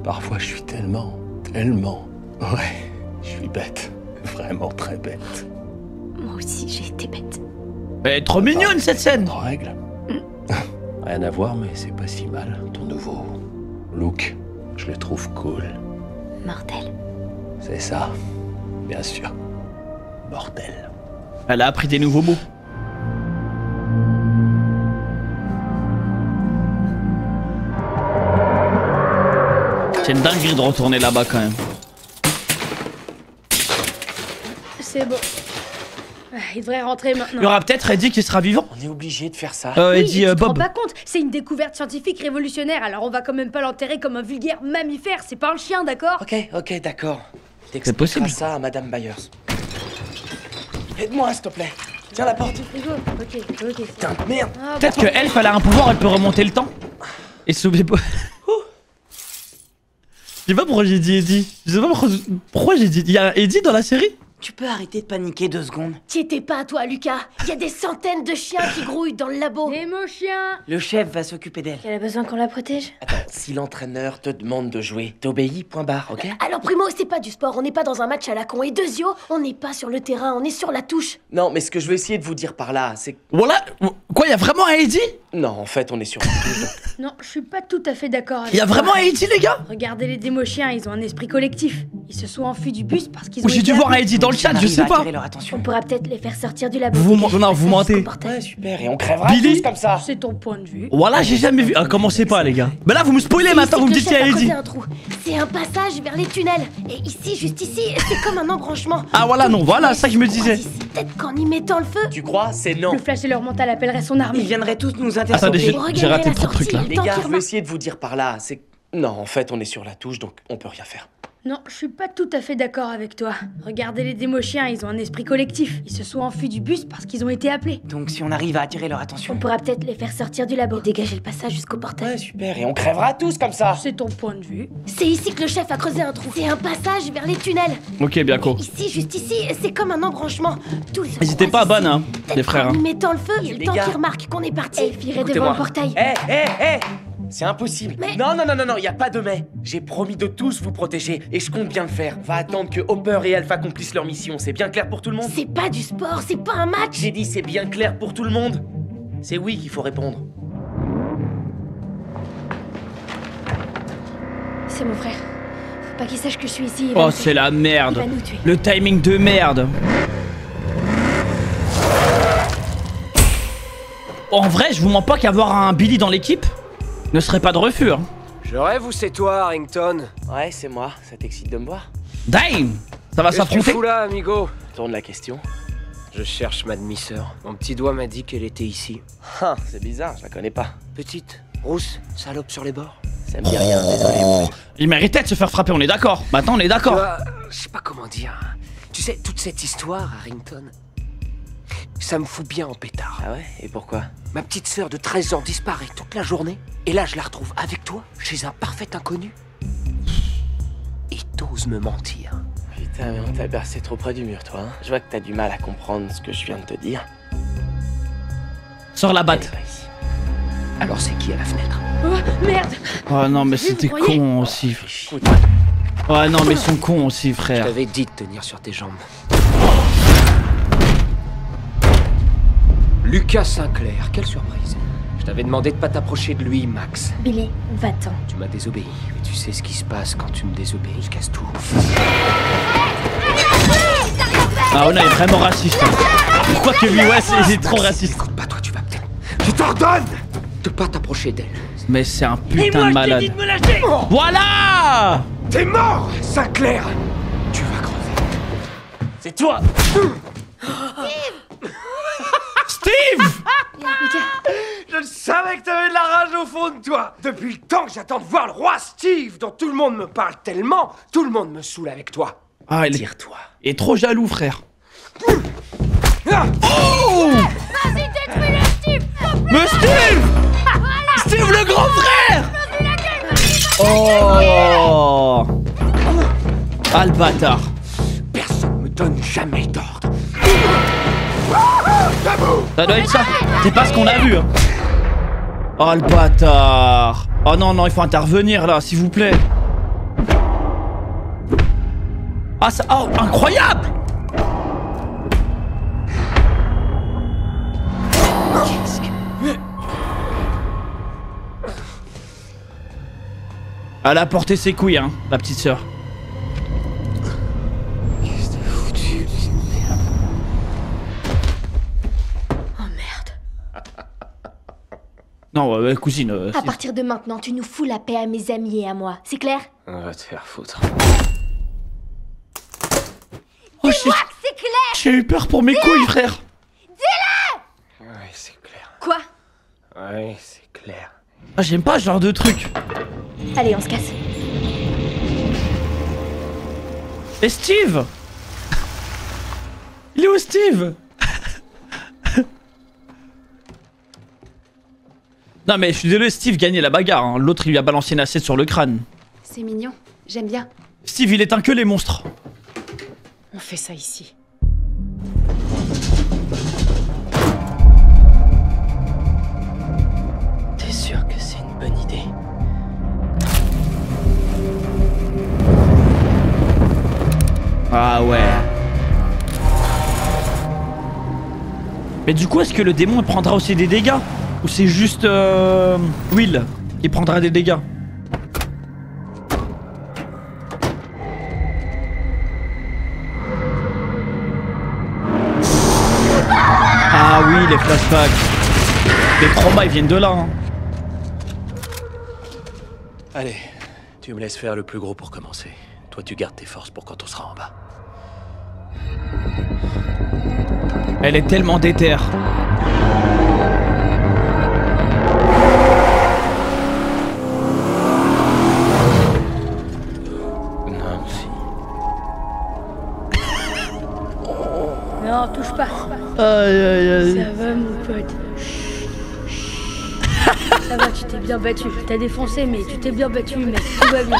Parfois, je suis tellement... Ouais, je suis bête. Vraiment très bête. Moi aussi, j'ai été bête. Mais trop mignonne cette scène. Règle. Rien à voir, mais c'est pas si mal. Ton nouveau look, je le trouve cool. Mortel. C'est ça, bien sûr. Mortel. Elle a appris des nouveaux mots. C'est une dinguerie de retourner là-bas quand même. C'est bon. Il devrait rentrer maintenant. Il y aura peut-être Eddie qui sera vivant. On est obligé de faire ça. Eddie, tu te rends Bob. pas compte, c'est une découverte scientifique révolutionnaire, alors on va quand même pas l'enterrer comme un vulgaire mammifère, c'est pas un chien, d'accord? Ok, d'accord. C'est possible. Ça à Madame Byers. Aide-moi, s'il te plaît. Tiens la porte. Ok. Putain de merde. Peut-être que elle, elle a un pouvoir, elle peut remonter le temps. Et sauver Bob. Je sais pas pourquoi j'ai dit Eddie. Je sais pas pourquoi j'ai dit. Il y a Eddie dans la série? Tu peux arrêter de paniquer 2 secondes? T'y étais pas, toi, Lucas. Il y a des centaines de chiens qui grouillent dans le labo. Des mots chiens. Le chef va s'occuper d'elle. Elle a besoin qu'on la protège? Attends, si l'entraîneur te demande de jouer, t'obéis, point barre, ok? Alors, Primo, c'est pas du sport, on n'est pas dans un match à la con. Et Deuxio, on n'est pas sur le terrain, on est sur la touche. Non, mais ce que je veux essayer de vous dire par là, c'est... Voilà. Quoi, il y a vraiment un Eddie? Non, en fait, on est sur la touche. Non, je suis pas tout à fait d'accord avec Il y a toi. vraiment un Eddie, les gars? Regardez les démo-chiens, ils ont un esprit collectif. Ils se sont enfuis du bus parce qu'ils ont J'ai été dû voir un appelés. Eddie dans le chat, je sais pas. On pourra peut-être les faire sortir du labo. Non, vous mentez. Ouais, super, et on crèvera Billy tous comme ça. C'est ton point de vue. Voilà, j'ai jamais vu. Ah, commencez pas, les gars. Bah là, vous me spoilez maintenant, vous me dites qu'il y a Eddie. C'est un passage vers les tunnels. Et ici, juste ici, c'est comme un embranchement. Ah, voilà, non, voilà, ça que je me disais. Peut-être qu'en y mettant le feu. Tu crois? C'est non. Le flagelleur mental appellerait son armée. Ils viendraient tous nous intercepter. Attendez, j'ai raté trop de trucs là. Les gars, je veux essayer de vous dire par là, c'est... Non, en fait, on est sur la touche, donc on peut rien faire. Non, je suis pas tout à fait d'accord avec toi. Regardez les démo-chiens, ils ont un esprit collectif. Ils se sont enfuis du bus parce qu'ils ont été appelés. Donc si on arrive à attirer leur attention... On pourra peut-être les faire sortir du labo. Dégager le passage jusqu'au portail. Ouais, super, et on crèvera tous comme ça. C'est ton point de vue. C'est ici que le chef a creusé un trou. C'est un passage vers les tunnels. Ok, bien co. Ici, juste ici, c'est comme un embranchement. Tous les Ils étaient pas bonnes, hein, les frères. En y Hein. mettant le feu, il y a le temps qu'ils remarquent qu'on est parti. Et il irait devant le portail. Hé C'est impossible. Non, y a pas de mais. J'ai promis de tous vous protéger et je compte bien le faire. Va attendre que Hopper et Alpha accomplissent leur mission. C'est bien clair pour tout le monde? C'est pas du sport, c'est pas un match. J'ai dit c'est bien clair pour tout le monde. C'est oui qu'il faut répondre. C'est mon frère. Faut pas qu'il sache que je suis ici. Oh, c'est la merde. Il va nous tuer. Le timing de merde. En vrai, je vous mens pas qu'avoir un Billy dans l'équipe ne serait pas de refus. Hein. Je rêve ou c'est toi, Harrington? Ouais, c'est moi. Ça t'excite de me voir? Damn! Ça va Qu'est-ce que tu s'affronter. fous là, amigo? Tourne la question. Je cherche ma demi-sœur. Mon petit doigt m'a dit qu'elle était ici. Ah, c'est bizarre, je la connais pas. Petite, rousse, salope sur les bords. Ça me dit rien, désolé. Il méritait de se faire frapper, on est d'accord. Maintenant, on est d'accord. Tu vois, je sais pas comment dire. Tu sais, toute cette histoire, Harrington, ça me fout bien en pétard. Ah ouais? Et pourquoi? Ma petite sœur de 13 ans disparaît toute la journée, et là je la retrouve avec toi, chez un parfait inconnu. Et t'oses me mentir. Putain, mais on t'a bercé trop près du mur, toi. Hein. Je vois que t'as du mal à comprendre ce que je viens de te dire. Sors la batte. Alors c'est qui à la fenêtre? Oh, merde. Oh non, mais c'était con aussi. Oh non, mais ils sont cons aussi, Je frère. t'avais dit de tenir sur tes jambes. Lucas Sinclair, quelle surprise. Je t'avais demandé de pas t'approcher de lui, Max. Billy, va-t'en. Tu m'as désobéi. Et tu sais ce qui se passe quand tu me désobéis, je casse tout. Ah, on est vraiment raciste. Pourquoi que lui, ouais, c'est trop raciste. Écoute pas, toi, tu vas peut-être... Je t'ordonne de pas t'approcher d'elle. Mais c'est un putain de malade. Et moi, je t'ai dit de me lâcher. Voilà! T'es mort, Sinclair. Tu vas crever. C'est toi! Steve! Je savais que t'avais de la rage au fond de toi. Depuis le temps que j'attends de voir le roi Steve, dont tout le monde me parle tellement, tout le monde me saoule avec toi. Ah, il Tire-toi. est trop jaloux, frère. Ah. Oh! Vas-y, détruis-le, Steve. Mais Steve! Steve le grand frère! Oh! Ah, le bâtard. Personne me donne jamais d'ordre. Ça doit être ça. C'est pas ce qu'on a vu. Hein. Oh, le bâtard. Oh non, non, il faut intervenir là, s'il vous plaît. Ah, ça. Oh, incroyable! Elle a porté ses couilles, hein, la petite sœur. Non, cousine. À partir de maintenant, tu nous fous la paix à mes amis et à moi. C'est clair? On va te faire foutre. Oh, Dis-moi que c'est clair. j'ai eu peur pour mes couilles, frère. Dis-le. Ouais, c'est clair. Quoi? Ouais, c'est clair. Ah, j'aime pas ce genre de truc. Allez, on se casse. Et Steve? Il est où, Steve? Non mais je suis désolé, Steve gagnait la bagarre, hein. L'autre il lui a balancé une assiette sur le crâne. C'est mignon, j'aime bien. Steve il éteint que les monstres. On fait ça ici. T'es sûr que c'est une bonne idée? Ah ouais. Mais du coup est-ce que le démon il prendra aussi des dégâts? Ou c'est juste Will qui prendra des dégâts? Ah oui, les flashbacks. Les traumas ils viennent de là, hein. Allez, tu me laisses faire le plus gros pour commencer. Toi, tu gardes tes forces pour quand on sera en bas. Elle est tellement déterre. Non, touche pas. Aïe aïe aïe. Ça va, mon pote. Ça va, tu t'es bien battu. T'as défoncé, mais tu t'es bien battu, mec. Tout va bien.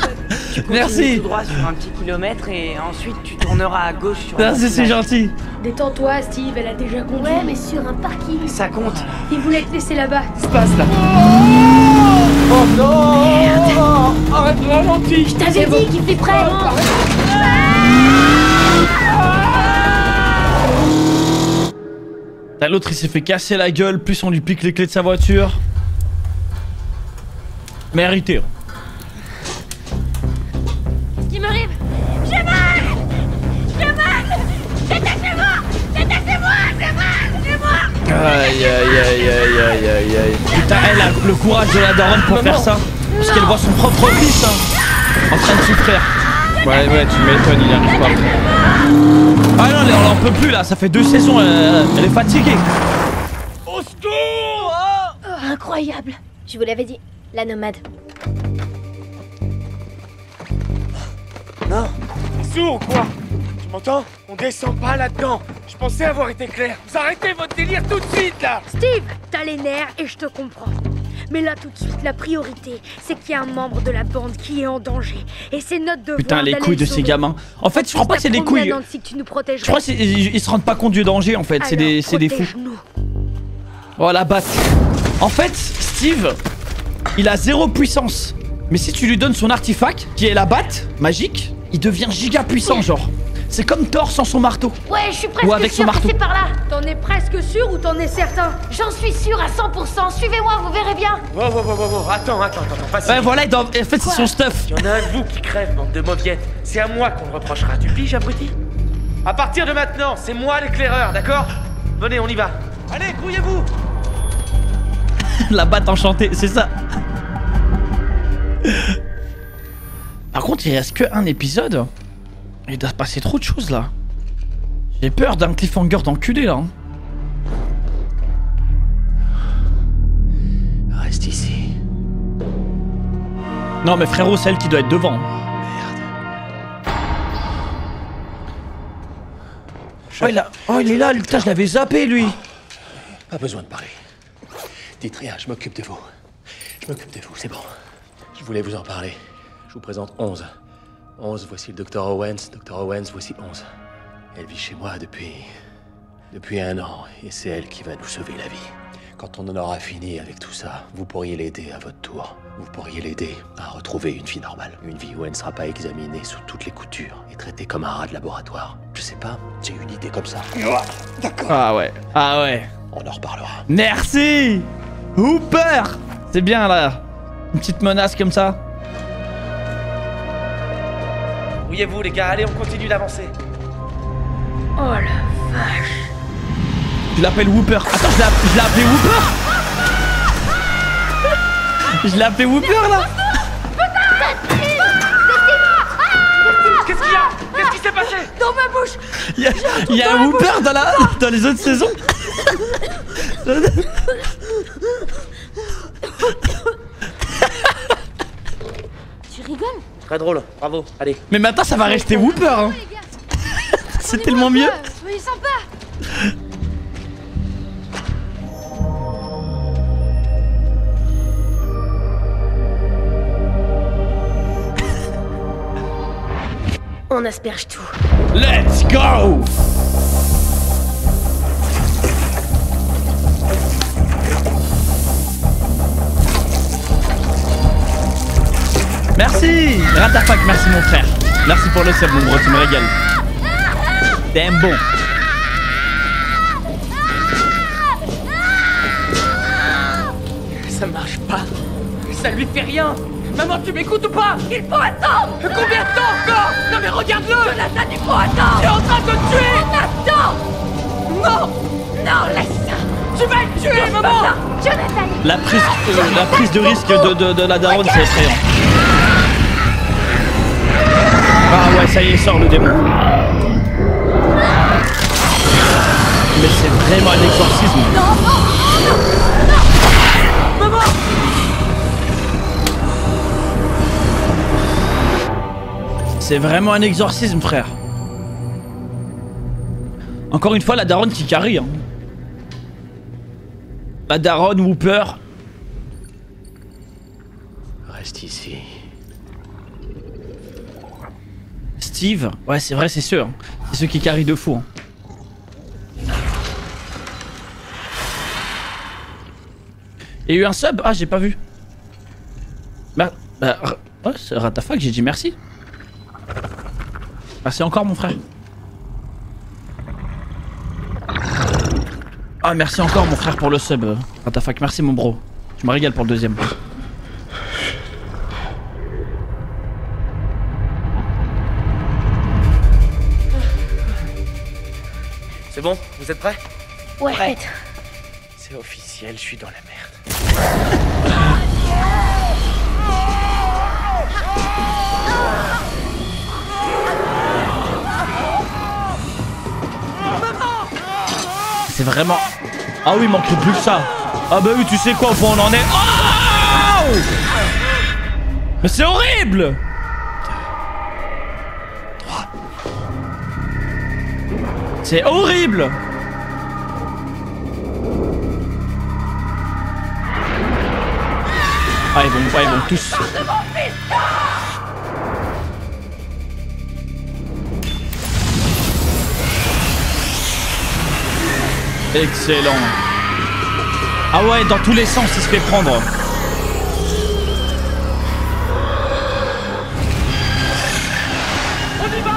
Tu continues Merci. tout droit sur un petit kilomètre et ensuite tu tourneras à gauche sur un Merci, c'est village. gentil. Détends-toi, Steve, elle a déjà conduit. Ouais, mais sur un parking. Ça compte. Il voulait te laisser là-bas. Se passe là. Oh non. Arrête de ralentir. Je t'avais dit qu'il flipperait. T'as l'autre il s'est fait casser la gueule, plus on lui pique les clés de sa voiture. Mérité. Qui m'arrive? J'ai mal. J'ai mal. Détachez-moi. Détachez-moi. J'ai mal. J'ai mal. Aïe aïe aïe aïe aïe aïe aïe. Putain, elle a le courage de la daronne pour faire ça. Parce qu'elle voit son propre fils hein, en train de souffrir. Ouais, tu m'étonnes, il n'y arrive pas. Ah non, on en peut plus là, ça fait 2 saisons, elle est fatiguée. Au secours. Oh, incroyable. Je vous l'avais dit, la nomade. Non, t'es sourd ou quoi? Tu m'entends? On descend pas là-dedans. Je pensais avoir été clair. Vous arrêtez votre délire tout de suite là. Steve, t'as les nerfs et je te comprends. Mais là, tout de suite, la priorité, c'est qu'il y a un membre de la bande qui est en danger. Et c'est notre devoir. Putain, les couilles de ces gamins. En fait, je crois pas que c'est des couilles. Je crois qu'ils se rendent pas compte du danger en fait, c'est des fous. Oh la batte. En fait, Steve, il a 0 puissance. Mais si tu lui donnes son artefact, qui est la batte magique, il devient giga puissant genre. C'est comme Thor sans son marteau. Ouais, je suis presque Ou avec son sûre que marteau. c'est par là. T'en es presque sûr ou t'en es certain? J'en suis sûre à 100%. Suivez-moi, vous verrez bien. Wow, attends, pas Ouais, voilà, en fait, c'est son stuff. Il y en a un de vous qui crève, bande de mauviettes. C'est à moi qu'on le reprochera. Tu piges, abruti? À partir de maintenant, c'est moi l'éclaireur, d'accord? Venez, on y va. Allez, grouillez-vous. La batte enchantée, c'est ça. Par contre, il reste que un épisode. Il doit se passer trop de choses là. J'ai peur d'un cliffhanger d'enculé là. Hein. Reste ici. Non mais frérot, c'est elle qui doit être devant. Oh, il est là, putain, je l'avais zappé lui. Pas besoin de parler. Dites rien, je m'occupe de vous. Je m'occupe de vous, c'est bon. Je voulais vous en parler. Je vous présente 11. 11, voici le Dr. Owens. Dr. Owens, voici 11. Elle vit chez moi depuis 1 an, et c'est elle qui va nous sauver la vie. Quand on en aura fini avec tout ça, vous pourriez l'aider à votre tour. Vous pourriez l'aider à retrouver une vie normale. Une vie où elle ne sera pas examinée sous toutes les coutures et traitée comme un rat de laboratoire. Je sais pas, j'ai une idée comme ça. D'accord. Ah ouais, ah ouais. On en reparlera. Merci Hooper. C'est bien là. Une petite menace comme ça. Grouillez-vous, les gars. Allez, on continue d'avancer. Oh la vache. Je l'appelle Whooper. Attends, je l'ai appelé Whooper. Je l'ai appelé Whooper là. passé? Dans ma bouche. Il y a un Whooper dans les autres saisons. Tu rigoles? Très drôle, bravo, allez. Mais maintenant ça va rester Whooper hein. C'est tellement mieux. Soyez sympa. On asperge tout. Let's go. Merci Ratafak, merci mon frère. Merci pour le sub mon gros, tu me régales. T'es un bon. Ça marche pas. Ça lui fait rien. Maman, tu m'écoutes ou pas? Il faut attendre. Combien de temps encore? Non mais regarde-le. Jonathan, il faut attendre. Tu es en train de te tuer. Jonathan. Non. Non, laisse ça. Tu vas le tuer, maman. Jonathan. La prise de risque de la daronne, c'est effrayant. Ah ouais, ça y est, sort le démon. Mais c'est vraiment un exorcisme. Maman. C'est vraiment un exorcisme, frère. Encore une fois, la daronne qui carry. Hein. La daronne, Whooper. Reste ici. Steve. Ouais, c'est vrai, c'est ceux. Hein. C'est ceux qui carry de fou. Hein. Il y a eu un sub? Ah, j'ai pas vu. Ouais, c'est Ratafak, j'ai dit merci. Merci encore mon frère. Ah merci encore mon frère pour le sub. Ratafak, merci mon bro. Tu me régales pour le deuxième. C'est bon, vous êtes prêts? Ouais. C'est officiel, je suis dans la merde. C'est vraiment... Ah oui, il manquerait plus que ça. Ah bah oui, tu sais quoi, au point on en est... Oh mais c'est horrible. 3. C'est horrible. Ah ils vont tous... Excellent. Ah ouais, dans tous les sens, il se fait prendre. On y va,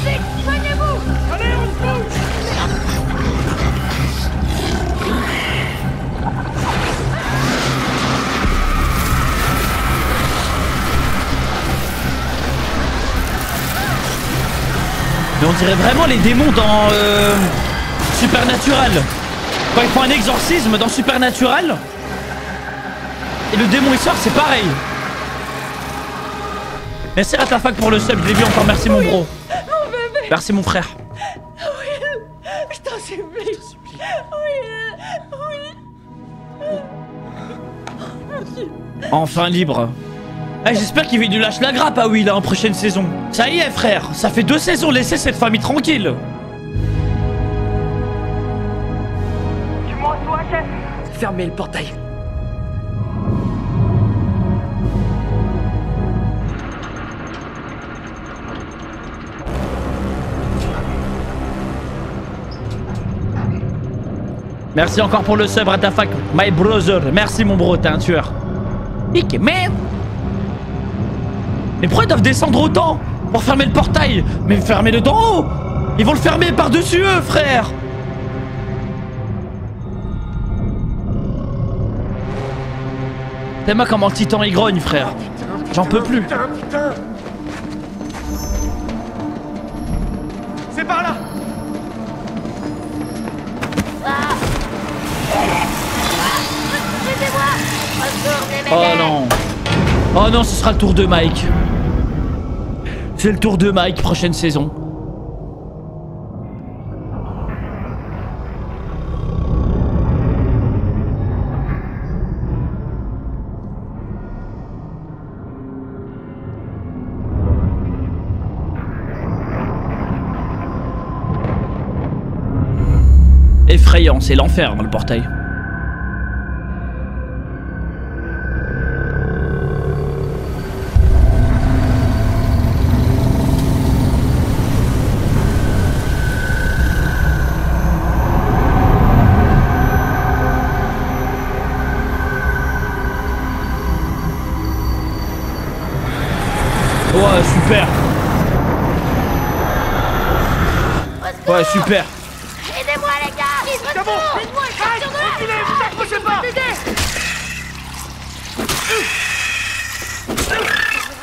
foncez. Soignez-vous. Allez, on se bouge. Mais on dirait vraiment les démons dans Supernatural. Quand ils font un exorcisme dans Supernatural et le démon il sort, c'est pareil. Merci Ratafak pour le sub, je l'ai vu encore, merci mon bro. Mon bébé. Merci mon frère. Oui, je t'en supplie. Oui. Enfin libre. Eh, j'espère qu'il lui lâche la grappe à Will en prochaine saison. Ça y est frère, ça fait 2 saisons, laissez cette famille tranquille. Tu m'en sois, chef. Fermez le portail. Merci encore pour le sub Ratafak, my brother. Merci mon bro, t'es un tueur. Hic, merde. Mais pourquoi ils doivent descendre autant pour fermer le portail? Mais fermez-le d'en haut. Ils vont le fermer par-dessus eux, frère. T'es-moi comment le titan il grogne, frère. J'en peux plus. Putain. C'est par là. Oh non. Oh non, ce sera le tour de Mike. C'est le tour de Mike, prochaine saison. Effrayant, c'est l'enfer dans le portail. Ouais, super. Ouais, super. Aidez-moi les gars. C'est bon. Aide-moi, sortir de là. Reculez, vous approchez pas.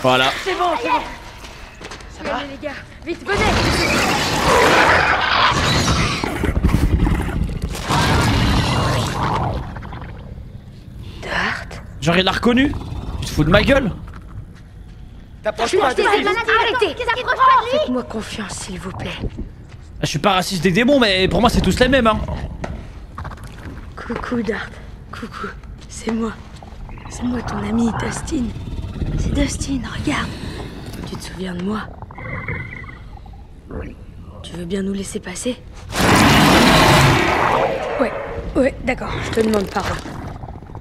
Voilà. C'est bon, c'est bon. Ça va les gars, vite, venez. Dart. Genre il l'a reconnu. Tu te fous de ma gueule? T'approches pas de lui. Arrêtez. Faites-moi confiance, s'il vous plaît. Je suis pas raciste des démons, mais pour moi c'est tous les mêmes, hein. Coucou Dart, coucou, c'est moi. C'est moi ton ami, Dustin. C'est Dustin, regarde. Tu te souviens de moi? Tu veux bien nous laisser passer? Ouais, d'accord, je te demande pardon.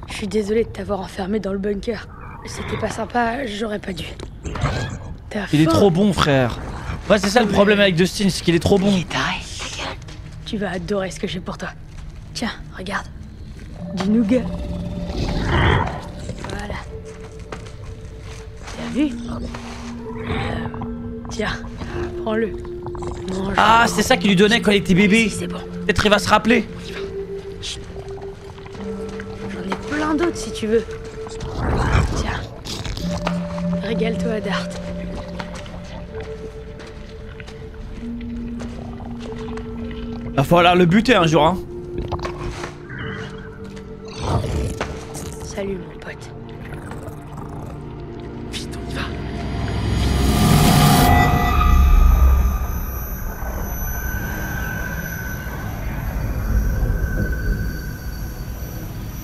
Je suis désolée de t'avoir enfermé dans le bunker. C'était pas sympa, j'aurais pas dû. Il est trop bon, frère. Ouais, c'est ça le problème avec Dustin, c'est qu'il est trop bon. Tu vas adorer ce que j'ai pour toi. Tiens, regarde. Du nougat. Voilà. T'as vu? Tiens, prends-le. Mange. Ah, c'est ça qu'il lui donnait quand il était bébé. C'est bon. Peut-être il va se rappeler. J'en ai plein d'autres si tu veux. Tiens. Régale-toi, Dart. Va falloir le buter un jour, hein. Salut, mon pote. Vite, on y va.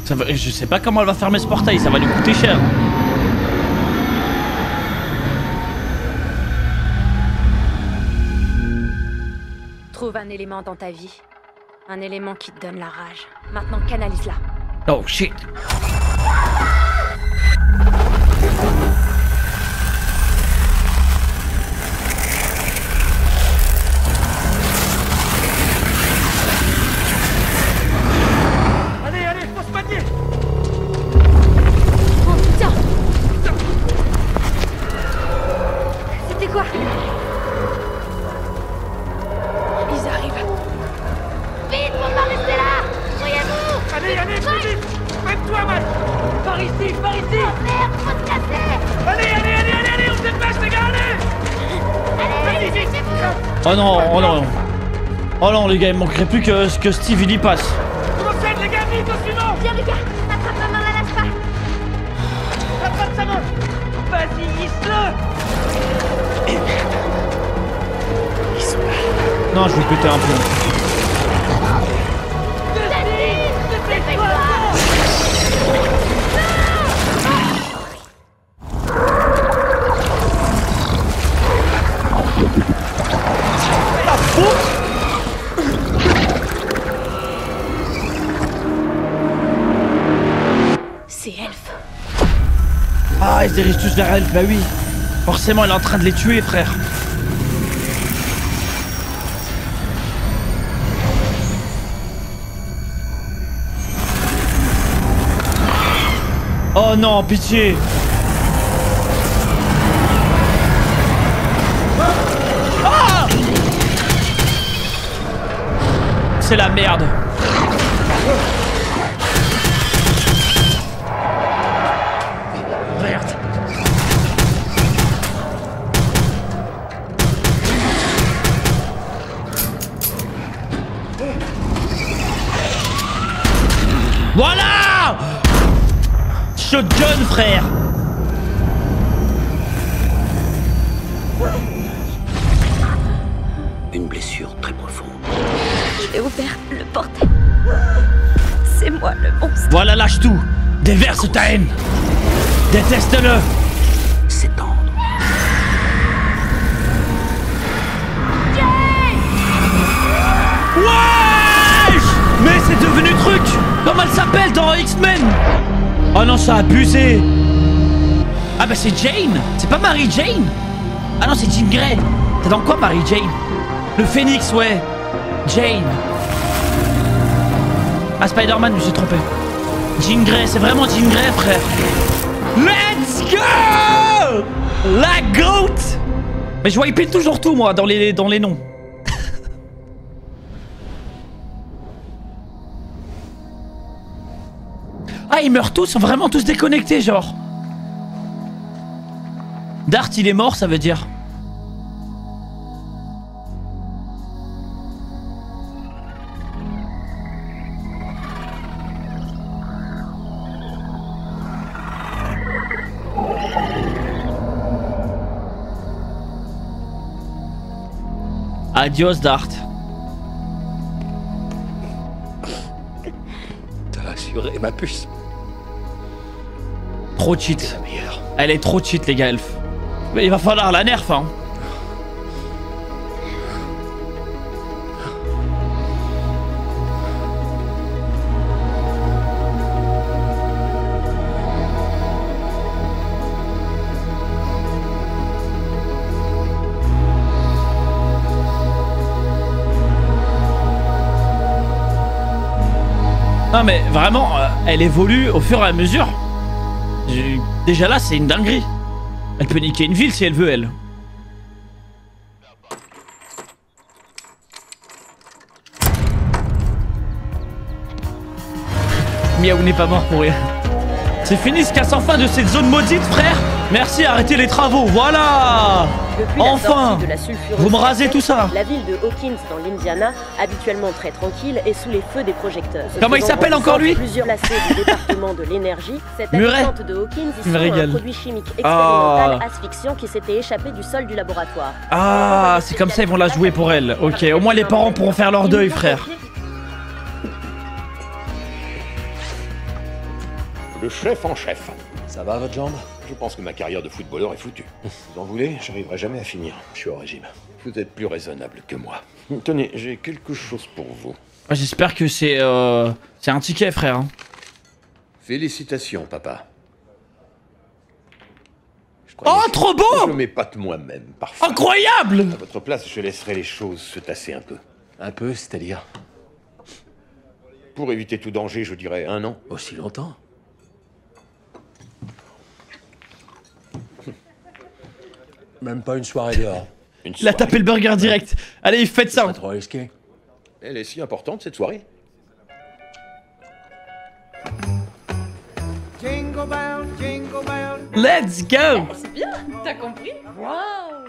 Ça va, je sais pas comment elle va fermer ce portail, ça va lui coûter cher. Trouve un élément dans ta vie. Un élément qui te donne la rage. Maintenant, canalise-la. Oh shit. Allez, faut se manier. Oh putain! C'était quoi? Ils arrivent. Vite, faut pas rester là. Voyez-vous. Allez, plus vite. Mets-toi, Matt. Par ici. Oh merde, faut se casser. Allez, on se dépêche, les gars, allez, vite. Oh non, oh non. Oh non, les gars, il manquerait plus que Steve il y passe. Comment c'est, les gars, vite, au suivant. Viens, Lucas, attrape ma main, la lâche pas. Attrape sa main. Vas-y, hisse-le. Ils sont là. Non, je vais péter un plomb. C'est Elf. Ah, ils se dirigent tous vers Elf, bah oui. Forcément, elle est en train de les tuer, frère. Oh non, pitié. Ah! C'est la merde. Merde. Voilà! shotgun, frère. Une blessure très profonde. J'ai ouvert le portail. C'est moi le monstre. Voilà, lâche tout. Déverse ta haine. Déteste-le. C'est tendre. Wesh! Mais c'est devenu truc. Comment elle s'appelle dans X-Men? Oh non, ça a abusé. Ah bah c'est Jane. C'est pas Mary Jane. Ah non, c'est Jean Grey. T'es dans quoi, Mary Jane? Le Phénix, ouais. Jane. Ah, Spider-Man, je me suis trompé. Jean Grey, c'est vraiment Jean Grey, frère. Let's go! La GOAT! Mais je wipais toujours tout, moi, dans les noms. Ah, ils meurent tous, sont vraiment tous déconnectés, genre. Dart, il est mort, ça veut dire. Adios, Dart. T'as assuré ma puce. Trop cheat. Elle est trop cheat, les gars, elfes. Mais il va falloir la nerf, hein. Non mais vraiment, elle évolue au fur et à mesure. Déjà là, c'est une dinguerie. Elle peut niquer une ville si elle veut, elle. Miaou n'est pas mort pour rien. C'est fini ce casse enfin de cette zone maudite, frère. Merci, arrêtez les travaux, voilà. Enfin, vous me rasez tout ça. La ville de Hawkins dans l'Indiana, habituellement très tranquille, est sous les feux des projecteurs. Comment il s'appelle encore lui? Plusieurs lacets du département de l'énergie. Cette Muret. habitante de Hawkins ici un produit chimique expérimental asphyxiant qui s'était échappé du sol du laboratoire. Ah, c'est comme ça ils vont la jouer pour elle. Ok, au moins les parents pourront faire leur deuil, frère. Le chef en chef. Ça va, votre jambe? Je pense que ma carrière de footballeur est foutue. Vous en voulez? J'arriverai jamais à finir. Je suis au régime. Vous êtes plus raisonnable que moi. Tenez, j'ai quelque chose pour vous. J'espère que c'est un ticket, frère. Hein. Félicitations, papa. Oh, trop beau! Je m'épate moi-même, parfois. Incroyable! À votre place, je laisserai les choses se tasser un peu. Un peu, c'est-à-dire? Pour éviter tout danger, je dirais 1 an. Aussi longtemps? Même pas une soirée dehors. Il a tapé le burger direct. Allez, faites ça. C'est trop risqué. Elle est si importante, cette soirée. Let's go! C'est bien, t'as compris? Waouh!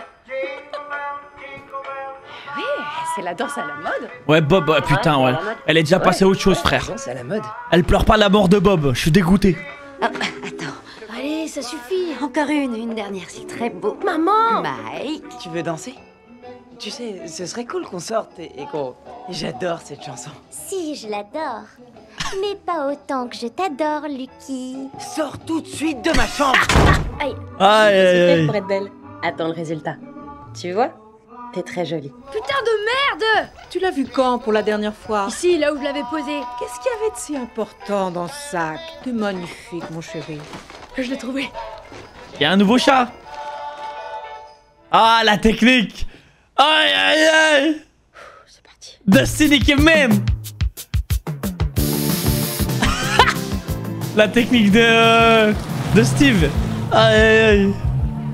Oui, c'est la danse à la mode. Ouais, Bob, putain, ouais. Elle est déjà passée à autre chose, frère. Danse à la mode. Elle pleure pas la mort de Bob. Je suis dégoûté. Ah, attends. Allez, ça suffit. Encore une dernière, c'est très beau. Maman! Mike. Tu veux danser? Tu sais, ce serait cool qu'on sorte et qu'on... J'adore cette chanson. Si, je l'adore. Mais pas autant que je t'adore, Lucky. Sors tout de suite de ma chambre. Aïe. Aïe, aïe, C'est aïe. pour être belle. Attends le résultat. Tu vois? T'es très jolie. Putain de merde! Tu l'as vu quand pour la dernière fois? Ici, là où je l'avais posé. Qu'est-ce qu'il y avait de si important dans ce sac? T'es magnifique, mon chéri. Je l'ai trouvé. Il y a un nouveau chat. Ah, la technique. Aïe, aïe, aïe. C'est parti. Destiny qui même. La technique de Steve. Aïe, aïe, aïe.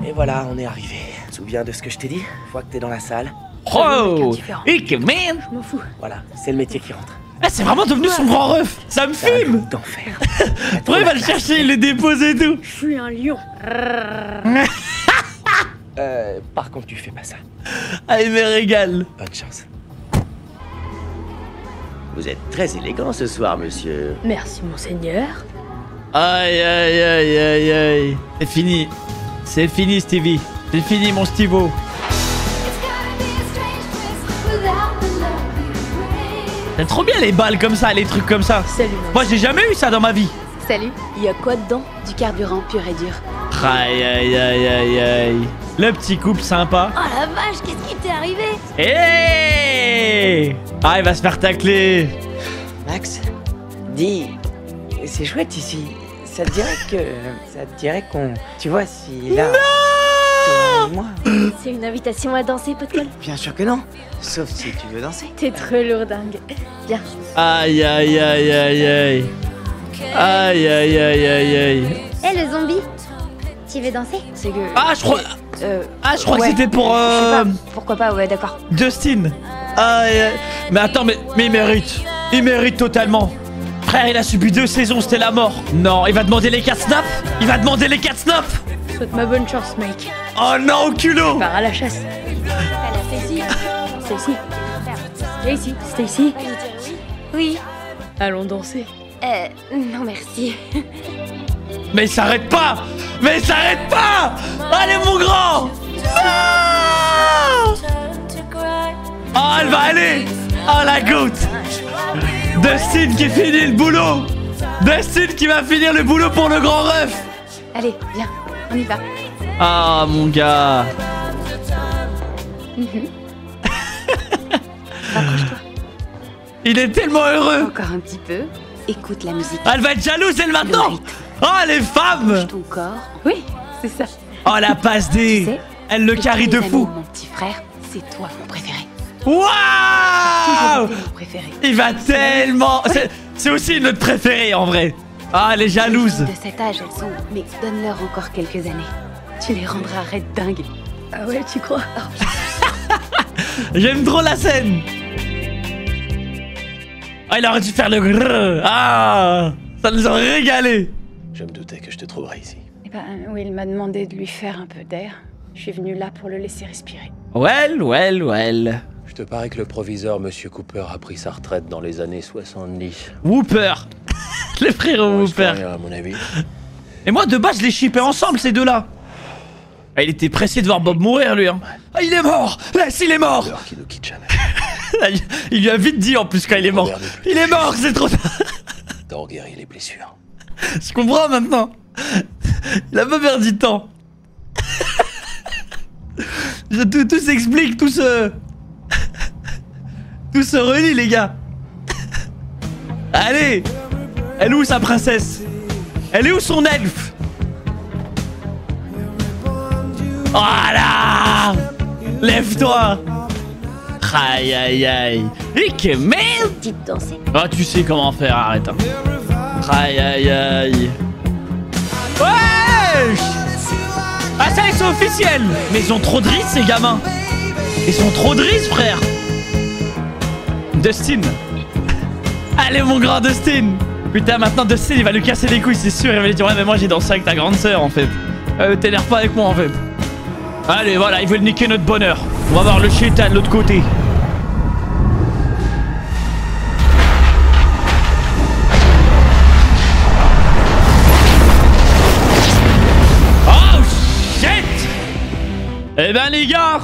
Et voilà, on est arrivé. Tu te souviens de ce que je t'ai dit? Une fois que t'es dans la salle. Oh, man. Je m'en fous. Voilà, c'est le métier qui rentre. Ah, c'est vraiment devenu son grand ref. Ça me filme. D'enfer. Pourquoi il va le chercher, il le dépose et tout? Je suis un lion. Par contre, tu fais pas ça. Ah, il me régale. Bonne chance. Vous êtes très élégant ce soir, monsieur. Merci, monseigneur. Aïe, aïe, aïe, aïe, aïe. C'est fini. C'est fini, Stevie. C'est fini, mon Stivo. T'aimes trop bien les balles comme ça, les trucs comme ça. Salut. Moi, j'ai jamais eu ça dans ma vie. Salut. Il y a quoi dedans? Du carburant pur et dur. Aïe, aïe, aïe, aïe, aïe. Le petit couple sympa. Oh la vache, qu'est-ce qui t'est arrivé? Hey! Ah, il va se faire tacler. Max, dis, c'est chouette ici. Ça te dirait qu'on... Tu vois, si là... Toi et moi... C'est une invitation à danser, Potcol? Bien sûr que non. Sauf si tu veux danser. T'es trop lourdingue. Viens. Aïe, aïe, aïe, aïe, aïe. Aïe, aïe, aïe, aïe, aïe. Hé, le zombie, tu veux danser? C'est que... Ah, je crois... je crois que c'était pour... Je sais pas, pourquoi pas, ouais, d'accord. Justin. Aïe, aïe. Mais attends, mais il mérite. Il mérite totalement. Frère, il a subi 2 saisons, c'était la mort. Non, il va demander les 4 snaps. Il va demander les 4 snaps. Souhaite ma bonne chance, mec. Oh non, au culot. Pars à la chasse. Stacy. Stacy. Stacy. Stacy. Oui. Allons danser. Non merci. Mais il s'arrête pas. Mais il s'arrête pas. Allez, mon grand. Non. Oh, elle va aller. Oh, la goutte. Dustin qui finit le boulot. Dustin qui va finir le boulot pour le grand ref. Allez, viens, on y va. Ah, mon gars. Rapproche-toi. Il est tellement heureux. Encore un petit peu. Écoute la musique. Elle va être jalouse, elle, maintenant. Oh, les femmes. Bouge ton corps. Oui, c'est ça. Oh, la passe D. Tu sais, Elle le carie de fou. Mon petit frère, c'est toi mon préféré. Waouh. Il va tellement... Ouais. C'est aussi notre préféré, en vrai. Ah, elle est jalouse. De cet âge, elles sont... Mais donne-leur encore quelques années. Tu les rendras raides dingues. Ah ouais, tu crois? J'aime trop la scène. Ah, il aurait dû faire le grrr. Ah, ça nous aurait régalé. Je me doutais que je te trouverais ici. Eh ben, Will m'a demandé de lui faire un peu d'air. Je suis venue là pour le laisser respirer. Well. Je te parie que le proviseur, Monsieur Cooper, a pris sa retraite dans les années 70. Whooper. Les frères Whooper. À mon avis. Et moi, de base, je les shippais ensemble, ces deux-là. Ah, il était pressé de voir Bob mourir, lui. Hein. Ah, il est mort. Laisse, il est mort. Qui nous quitte jamais. Il lui a vite dit, en plus, quand il est mort. Il est mort, c'est trop tard. T'as guéri les blessures. Je comprends maintenant. Il a pas perdu de temps. Tout s'explique, tout se relie, les gars. Allez. Elle est où, sa princesse? Elle est où, son elfe? Voilà. Lève-toi. Aïe, aïe, aïe. Et que merde. Petite dansée. Ah, tu sais comment faire, arrête. Hein. Aïe, aïe, aïe. Wesh. Ah, ça, c'est officiel. Mais ils ont trop de risques, ces gamins. Ils sont trop de risques, frère. Dustin. Allez, mon grand Dustin. Putain, maintenant, Dustin, il va lui casser les couilles, c'est sûr. Il va lui dire, ouais, mais moi, j'ai dansé avec ta grande sœur, en fait. T'énerve pas avec moi, en fait. Allez, voilà, ils veulent niquer notre bonheur. On va voir le chétan de l'autre côté. Oh, shit. Eh ben, les gars,